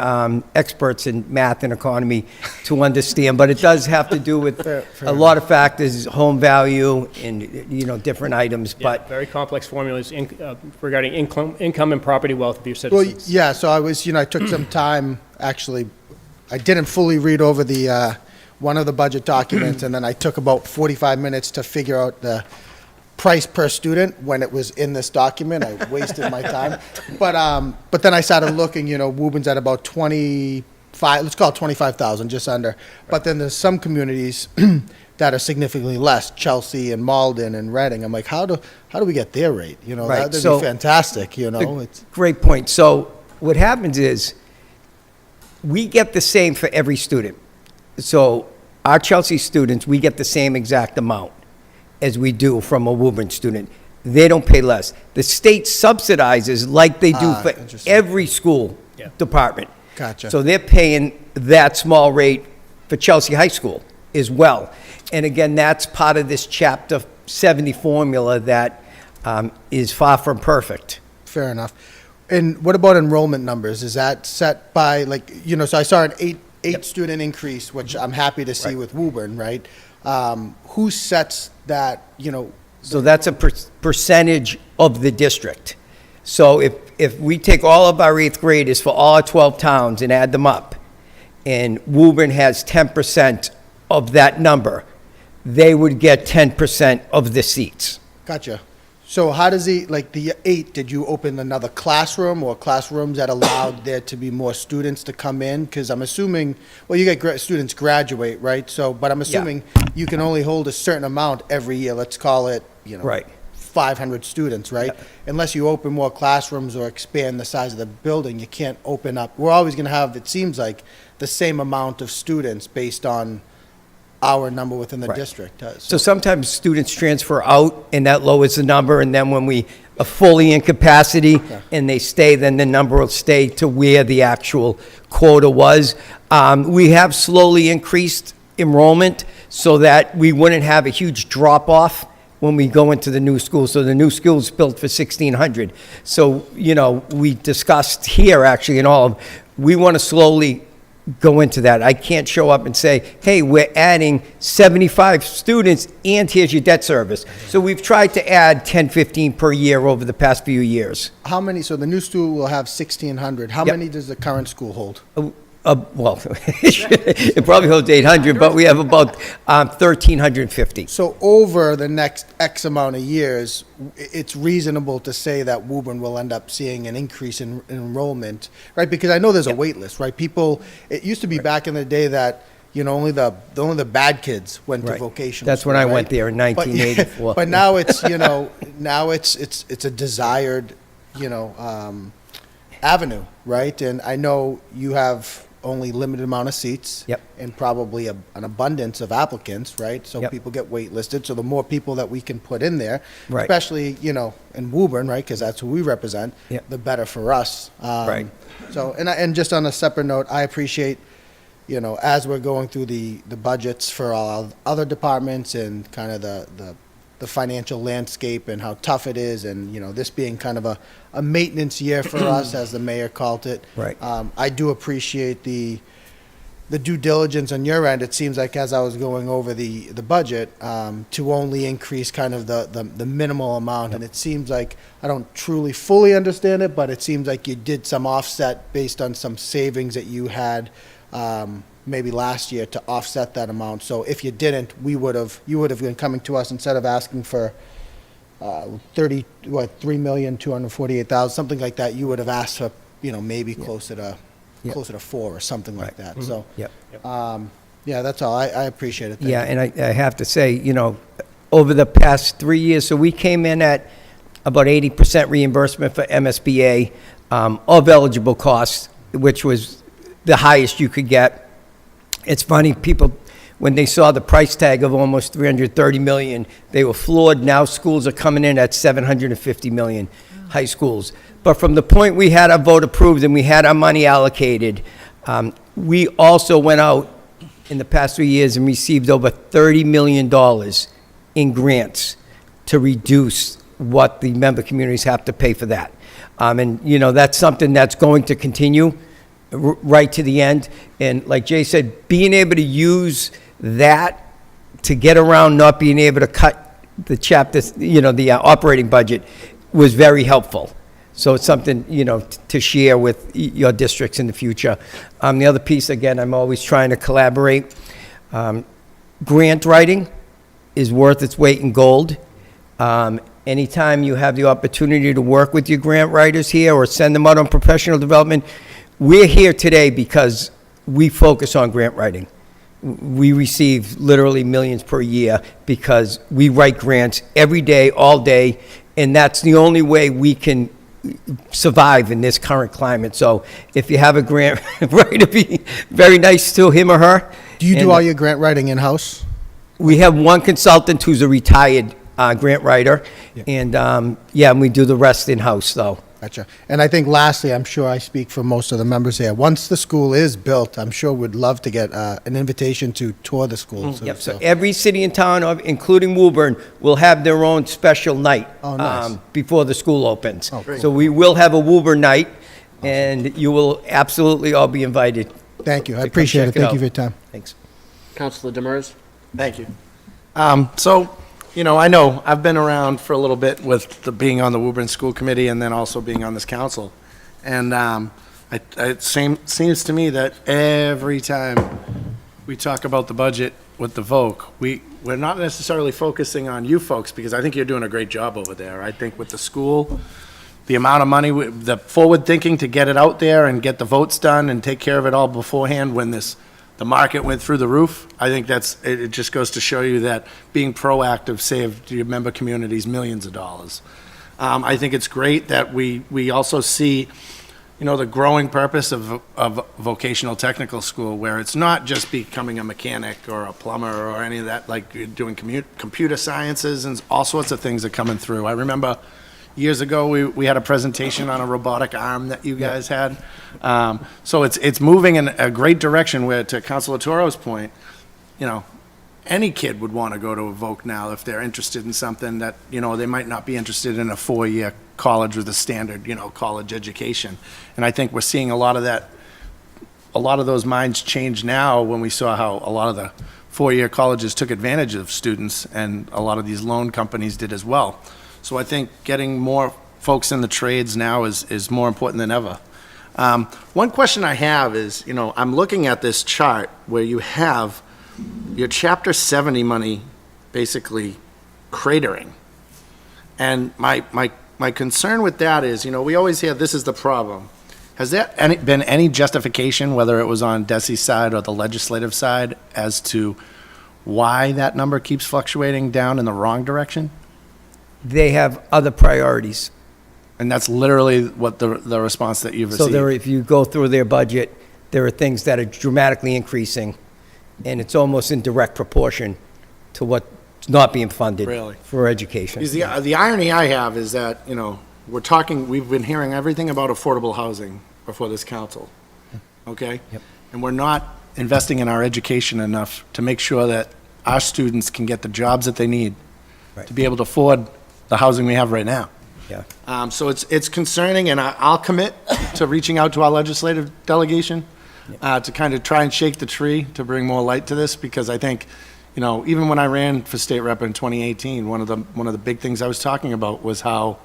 experts in math and economy, to understand. But it does have to do with Fair a lot of factors, home value and, different items. Yeah, But very complex formulas regarding income and property wealth of your Well, citizens. yeah, so I was, I took some time, actually, I didn't fully read over the, one of the budget documents, and then I took about 45 minutes to figure out the price per student when it was in this document. I wasted my time. But then I started looking, Woburn's at about 25, let's call it 25,000, just under. But then there's some communities that are significantly less, Chelsea and Malden and Reading. I'm like, how do we get their rate? Right, That'd so be fantastic, It's great point. So what happens is we get the same for every student. So our Chelsea students, we get the same exact amount as we do from a Woburn student. They don't pay less. The state subsidizes like they do for interesting. every school Yeah. department. Gotcha. So they're paying that small rate for Chelsea High School as well. And again, that's part of this Chapter 70 formula that is far from perfect. Fair enough. And what about enrollment numbers? Is that set by, so I saw an eight student increase, which I'm happy to see with Woburn, right? Who sets that, So that's a percentage of the district. So if we take all of our 8th graders for all our 12 towns and add them up, and Woburn has 10% of that number, they would get 10% of the seats. Gotcha. So how does the 8, did you open another classroom or classrooms that allowed there to be more students to come in? Because I'm assuming, well, you get students graduate, right? So, but I'm assuming you can only hold a certain amount every year. Let's call it, Right. 500 students, right? Unless you open more classrooms or expand the size of the building, you can't open up. We're always going to have, it seems like, the same amount of students based on our number within the Right. district. So sometimes students transfer out, and that lowers the number, and then when we are fully in capacity and they stay, then the number will stay to where the actual quota was. We have slowly increased enrollment so that we wouldn't have a huge drop-off when we go into the new school. So the new school's built for 1,600. So, you know, we discussed here, actually, in all of, we want to slowly go into that. I can't show up and say, hey, we're adding 75 students and here's your debt service. So we've tried to add 10, 15 per year over the past few years. How many, so the new school will have 1,600. How Yep. many does the current school hold? Well, it probably holds 800, but we have about 1,350. So over the next X amount of years, it's reasonable to say that Woburn will end up seeing an increase in enrollment, right? Because I know there's a wait list, right? People, it used to be back in the day that, you know, only the bad kids went to Right. vocational. That's when school, I right? went there in 1984. But now it's, you know, now it's a desired, you know, avenue, right? And I know you have only limited amount of seats. Yep. And probably an abundance of applicants, right? So Yep. people get waitlisted. So the more people that we can put in there, Right. especially, you know, in Woburn, right? Because that's who we represent, Yep. the better for us. Right. So, and just on a separate note, I appreciate, you know, as we're going through the budgets for all other departments and kind of the financial landscape and how tough it is, and, you know, this being kind of a maintenance year for us, as the mayor called it. Right. I do appreciate the due diligence on your end. It seems like as I was going over the budget, to only increase kind of the minimal amount, and it seems like, I don't truly fully understand it, but it seems like you did some offset based on some savings that you had, maybe last year, to offset that amount. So if you didn't, you would have been coming to us instead of asking for 3,248,000, something like that. You would have asked for, you know, maybe closer to 4 or something like that. So, Yep. yeah, that's all. I appreciate it. Thank Yeah, you. and I have to say, you know, over the past 3 years, so we came in at about 80% reimbursement for MSBA of eligible costs, which was the highest you could get. It's funny, people, when they saw the price tag of almost 330 million, they were floored. Now schools are coming in at 750 million, high schools. But from the point we had our vote approved and we had our money allocated, we also went out in the past 3 years and received over $30 million in grants to reduce what the member communities have to pay for that. And, you know, that's something that's going to continue right to the end. And like Jay said, being able to use that to get around not being able to cut the chapter, you know, the operating budget was very helpful. So it's something, you know, to share with your districts in the future. The other piece, again, I'm always trying to collaborate. Grant writing is worth its weight in gold. Anytime you have the opportunity to work with your grant writers here or send them out on professional development, we're here today because we focus on grant writing. We receive literally millions per year because we write grants every day, all day, and that's the only way we can survive in this current climate. So if you have a grant writer, be very nice to him or her. Do you do all your grant writing in-house? We have one consultant who's a retired grant writer, and and we do the rest in-house, though. Gotcha. And I think lastly, I'm sure I speak for most of the members here, once the school is built, I'm sure we'd love to get an invitation to tour the school. Yep, so every city and town, including Woburn, will have their own special night before the school opens. So we will have a Woburn night, and you will absolutely all be invited. Thank you. I appreciate it. Thank you for your time. Thanks. Councilor Demers? Thank you. So, you know, I know I've been around for a little bit with being on the Woburn School Committee and then also being on this council. And it seems to me that every time we talk about the budget with the VOC, we're not necessarily focusing on you folks, because I think you're doing a great job over there. I think with the school, the amount of money, the forward thinking to get it out there and get the votes done and take care of it all beforehand when the market went through the roof. I think it just goes to show you that being proactive saved your member communities millions of dollars. I think it's great that we also see, you know, the growing purpose of vocational technical school, where it's not just becoming a mechanic or a plumber or any of that, like you're doing computer sciences and all sorts of things are coming through. I remember years ago, we had a presentation on a robotic arm that you guys had. So it's moving in a great direction where, to Councilor Toro's point, you know, any kid would want to go to Evoque now if they're interested in something that, they might not be interested in a 4-year college with a standard, college education. And I think we're seeing a lot of that, a lot of those minds change now when we saw how a lot of the 4-year colleges took advantage of students, and a lot of these loan companies did as well. So I think getting more folks in the trades now is more important than ever. One question I have is, I'm looking at this chart where you have your Chapter 70 money basically cratering. And my concern with that is, we always hear this is the problem. Has there been any justification, whether it was on DESI's side or the legislative side, as to why that number keeps fluctuating down in the wrong direction? They have other priorities. And that's literally what the response that you've received? So if you go through their budget, there are things that are dramatically increasing, and it's almost in direct proportion to what's not being funded Really? for education. Because the irony I have is that, we've been hearing everything about affordable housing before this council, okay? Yep. And we're not investing in our education enough to make sure that our students can get the jobs that they need to be able to afford the housing we have right now. Yeah. So it's concerning, and I'll commit to reaching out to our legislative delegation to kind of try and shake the tree to bring more light to this, because I think, even when I ran for state rep in 2018, one of the big things I was talking about was how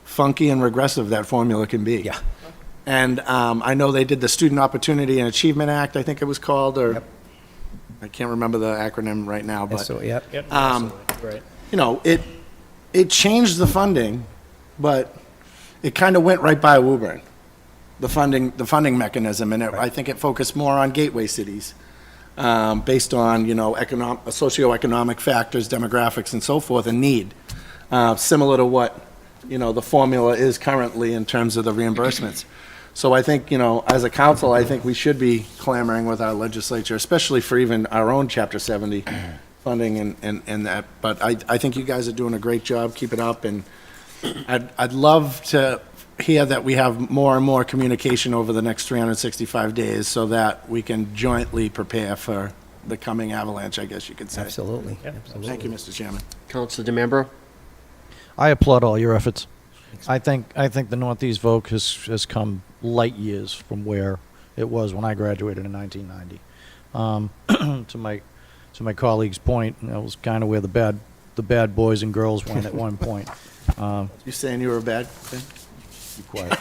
funky and regressive that formula can be. Yeah. And I know they did the Student Opportunity and Achievement Act, I think it was called, or I can't remember the acronym right now, but Yep. Right. it changed the funding, but it kind of went right by Woburn, the funding mechanism, and I think it focused more on gateway cities, based on socioeconomic factors, demographics, and so forth, and need, similar to what the formula is currently in terms of the reimbursements. So I think as a council, I think we should be clamoring with our legislature, especially for even our own Chapter 70 funding and that. But I think you guys are doing a great job. Keep it up, and I'd love to hear that we have more and more communication over the next 365 days so that we can jointly prepare for the coming avalanche, I guess you could say. Absolutely. Thank you, Mr. Chairman. Councilor DeMambro? I applaud all your efforts. I think the Northeast Voc has come light years from where it was when I graduated in 1990. To my colleague's point, that was kind of where the bad boys and girls went at one point. You saying you were a bad thing? Be quiet.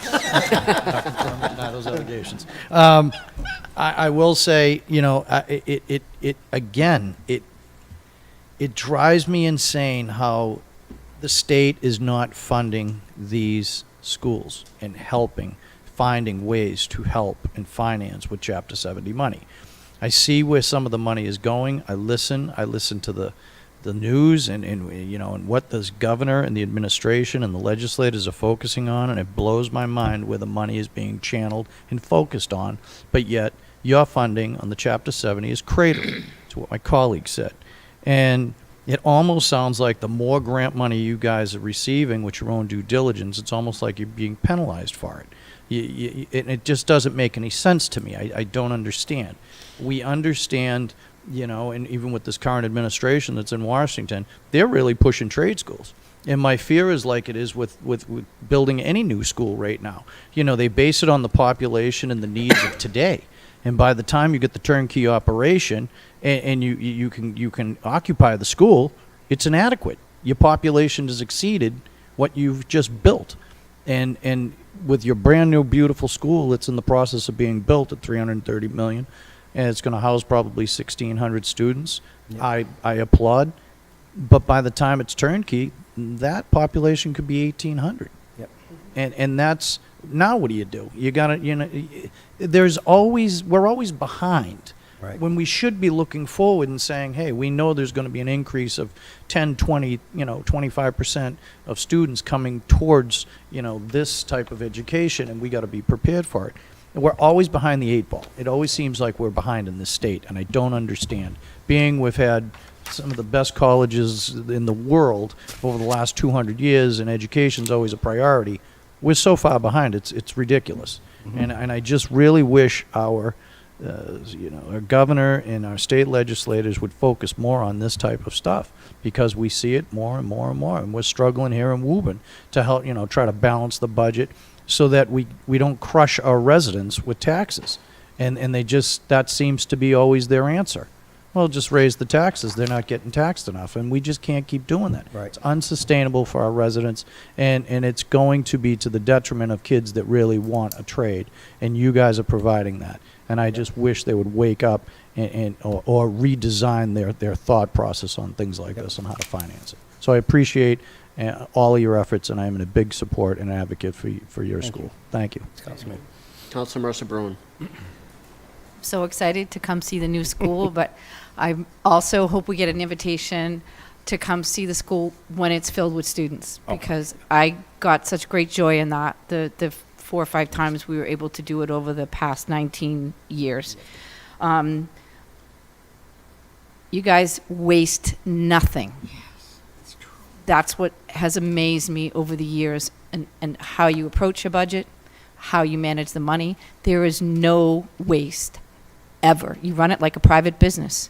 Not those allegations. I will say, it drives me insane how the state is not funding these schools and finding ways to help and finance with Chapter 70 money. I see where some of the money is going. I listen to the news and what this governor and the administration and the legislators are focusing on, and it blows my mind where the money is being channeled and focused on, but yet your funding on the Chapter 70 is cratering. That's what my colleague said. And it almost sounds like the more grant money you guys are receiving with your own due diligence, it's almost like you're being penalized for it. It just doesn't make any sense to me. I don't understand. We understand, and even with this current administration that's in Washington, they're really pushing trade schools. And my fear is like it is with building any new school right now. They base it on the population and the needs of today. And by the time you get the turnkey operation and you can occupy the school, it's inadequate. Your population has exceeded what you've just built. And with your brand new beautiful school that's in the process of being built at $330 million, and it's going to house probably 1,600 students, I applaud. But by the time it's turnkey, that population could be 1,800. Yep. And that's, now what do you do? You got to, we're always behind. Right. When we should be looking forward and saying, hey, we know there's going to be an increase of 10, 20, 25% of students coming towards, this type of education, and we got to be prepared for it. And we're always behind the 8 ball. It always seems like we're behind in this state, and I don't understand. We've had some of the best colleges in the world over the last 200 years, and education's always a priority. We're so far behind, it's ridiculous. Mm-hmm. And I just really wish our our governor and our state legislators would focus more on this type of stuff, because we see it more and more and more, and we're struggling here in Woburn to help, try to balance the budget so that we don't crush our residents with taxes. And that seems to be always their answer. Well, just raise the taxes. They're not getting taxed enough, and we just can't keep doing that. Right. It's unsustainable for our residents, and it's going to be to the detriment of kids that really want a trade, and you guys are providing that. And I just wish they would wake up or redesign their thought process on things like this and how to finance it. So I appreciate all of your efforts, and I am in a big support and advocate for your school. Thank you. Councilor Mercer Bruin. So excited to come see the new school, but I also hope we get an invitation to come see the school when it's filled with students, because I got such great joy in that, the 4 or 5 times we were able to do it over the past 19 years. You guys waste nothing. That's what has amazed me over the years, and how you approach your budget, how you manage the money. There is no waste ever. You run it like a private business.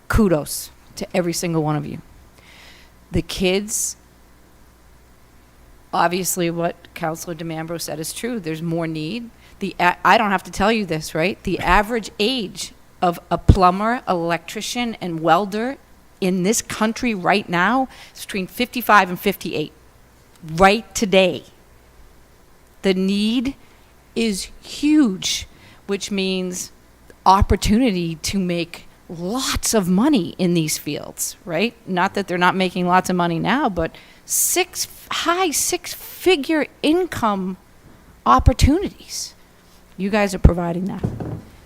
Kudos to every single one of you. The kids, obviously what Councilor DeMambro said is true. There's more need. I don't have to tell you this, right? The average age of a plumber, electrician, and welder in this country right now is between 55 and 58. Right today. The need is huge, which means opportunity to make lots of money in these fields, right? Not that they're not making lots of money now, but high six-figure income opportunities. You guys are providing that.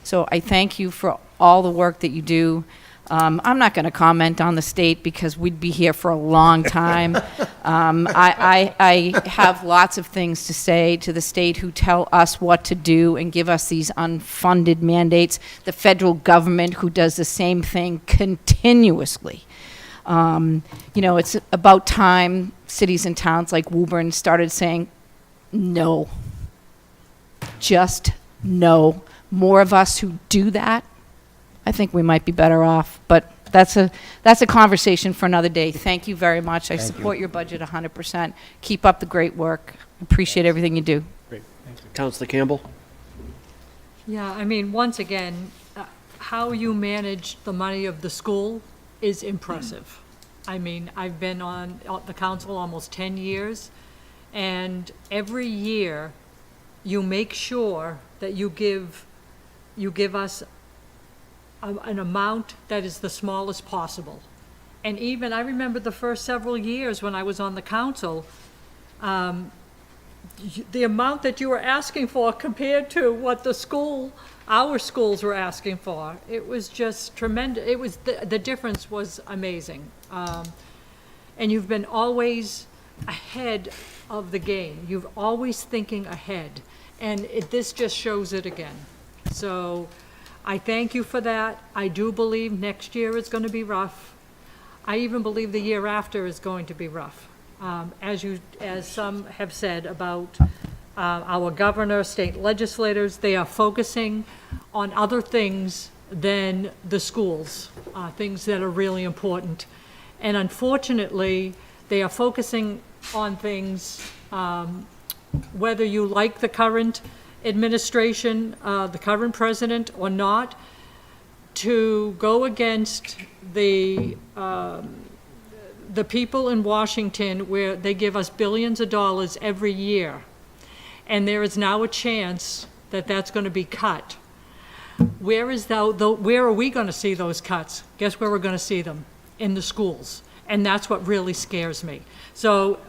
So I thank you for all the work that you do. I'm not going to comment on the state because we'd be here for a long time. I have lots of things to say to the state who tell us what to do and give us these unfunded mandates. The federal government who does the same thing continuously. It's about time cities and towns like Woburn started saying, no. Just no. More of us who do that, I think we might be better off, but that's a conversation for another day. Thank you very much. I support your budget 100%. Keep up the great work. Appreciate everything you do. Great, thank you. Councilor Campbell. Yeah, I mean, once again, how you manage the money of the school is impressive. I mean, I've been on the council almost 10 years, and every year you make sure that you give us an amount that is the smallest possible. And even, I remember the first several years when I was on the council, the amount that you were asking for compared to what our schools were asking for, it was just tremendous. It was, the difference was amazing. And you've been always ahead of the game. You've always thinking ahead. And this just shows it again. So I thank you for that. I do believe next year is going to be rough. I even believe the year after is going to be rough. As some have said about our governor, state legislators, they are focusing on other things than the schools, things that are really important. And unfortunately, they are focusing on things, whether you like the current administration, the current president or not, to go against the people in Washington, where they give us billions of dollars every year. And there is now a chance that that's going to be cut. Where are we going to see those cuts? Guess where we're going to see them? In the schools. And that's what really scares me. So,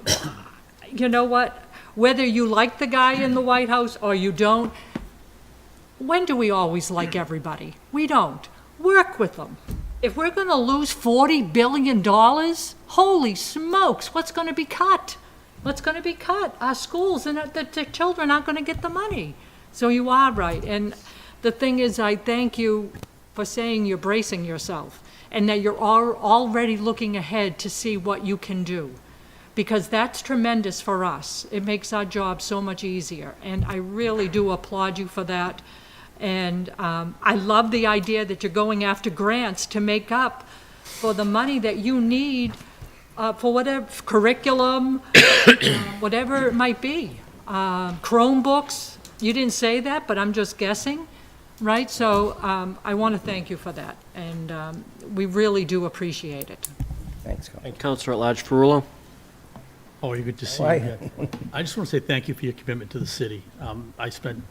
you know what? Whether you like the guy in the White House or you don't, when do we always like everybody? We don't. Work with them. If we're going to lose $40 billion, holy smokes, what's going to be cut? What's going to be cut? Our schools, and the children aren't going to get the money. So you are right. And the thing is, I thank you for saying you're bracing yourself and that you're already looking ahead to see what you can do. Because that's tremendous for us. It makes our job so much easier. And I really do applaud you for that. And I love the idea that you're going after grants to make up for the money that you need for whatever curriculum, whatever it might be. Chromebooks, you didn't say that, but I'm just guessing, right? So I want to thank you for that, and we really do appreciate it. Thanks, Colin. Counselor at Large Ferrulo? Oh, you're good to see Why? you again. I just want to say thank you for your commitment to the city. I spent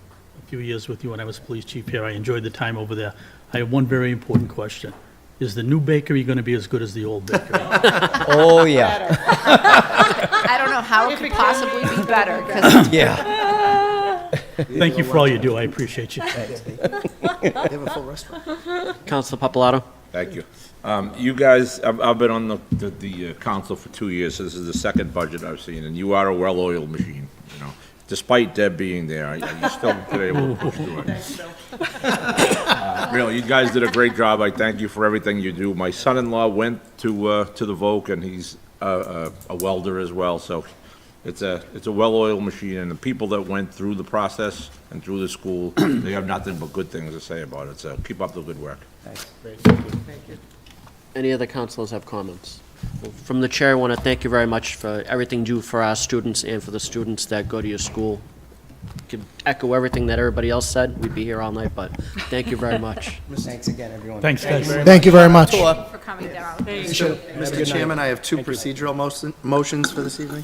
a few years with you when I was police chief here. I enjoyed the time over there. I have one very important question. Is the new bakery going to be as good as the old bakery? Oh, yeah. I don't know how it could possibly be better, because Yeah. Thank you for all you do. I appreciate you. They have a full restaurant. Counselor Papalato? Thank you. You guys, I've been on the council for 2 years, so this is the second budget I've seen, and you are a well-oiled machine, you know. Despite Deb being there, you still been able to push through it. Really, you guys did a great job. I thank you for everything you do. My son-in-law went to the Voc, and he's a welder as well, so it's a well-oiled machine, and the people that went through the process and through the school, they have nothing but good things to say about it, so keep up the good work. Any other councilors have comments? From the chair, I want to thank you very much for everything you do for our students and for the students that go to your school. Could echo everything that everybody else said. We'd be here all night, but thank you very much. Thanks again, everyone. Thanks, guys. Thank you very much. for coming down. Mr. Chairman, I have two procedural motions for this evening.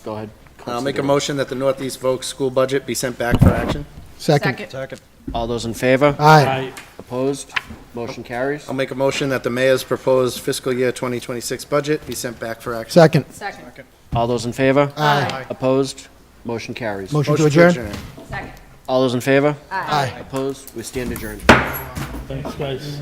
Go ahead. I'll make a motion that the Northeast Voc school budget be sent back for action. Second. All those in favor? Aye. Opposed? Motion carries. I'll make a motion that the mayor's proposed fiscal year 2026 budget be sent back for action. Second. Second. All those in favor? Aye. Opposed? Motion carries. Motion to adjourn? Second. All those in favor? Aye. Opposed? We stand adjourned. Thanks, guys.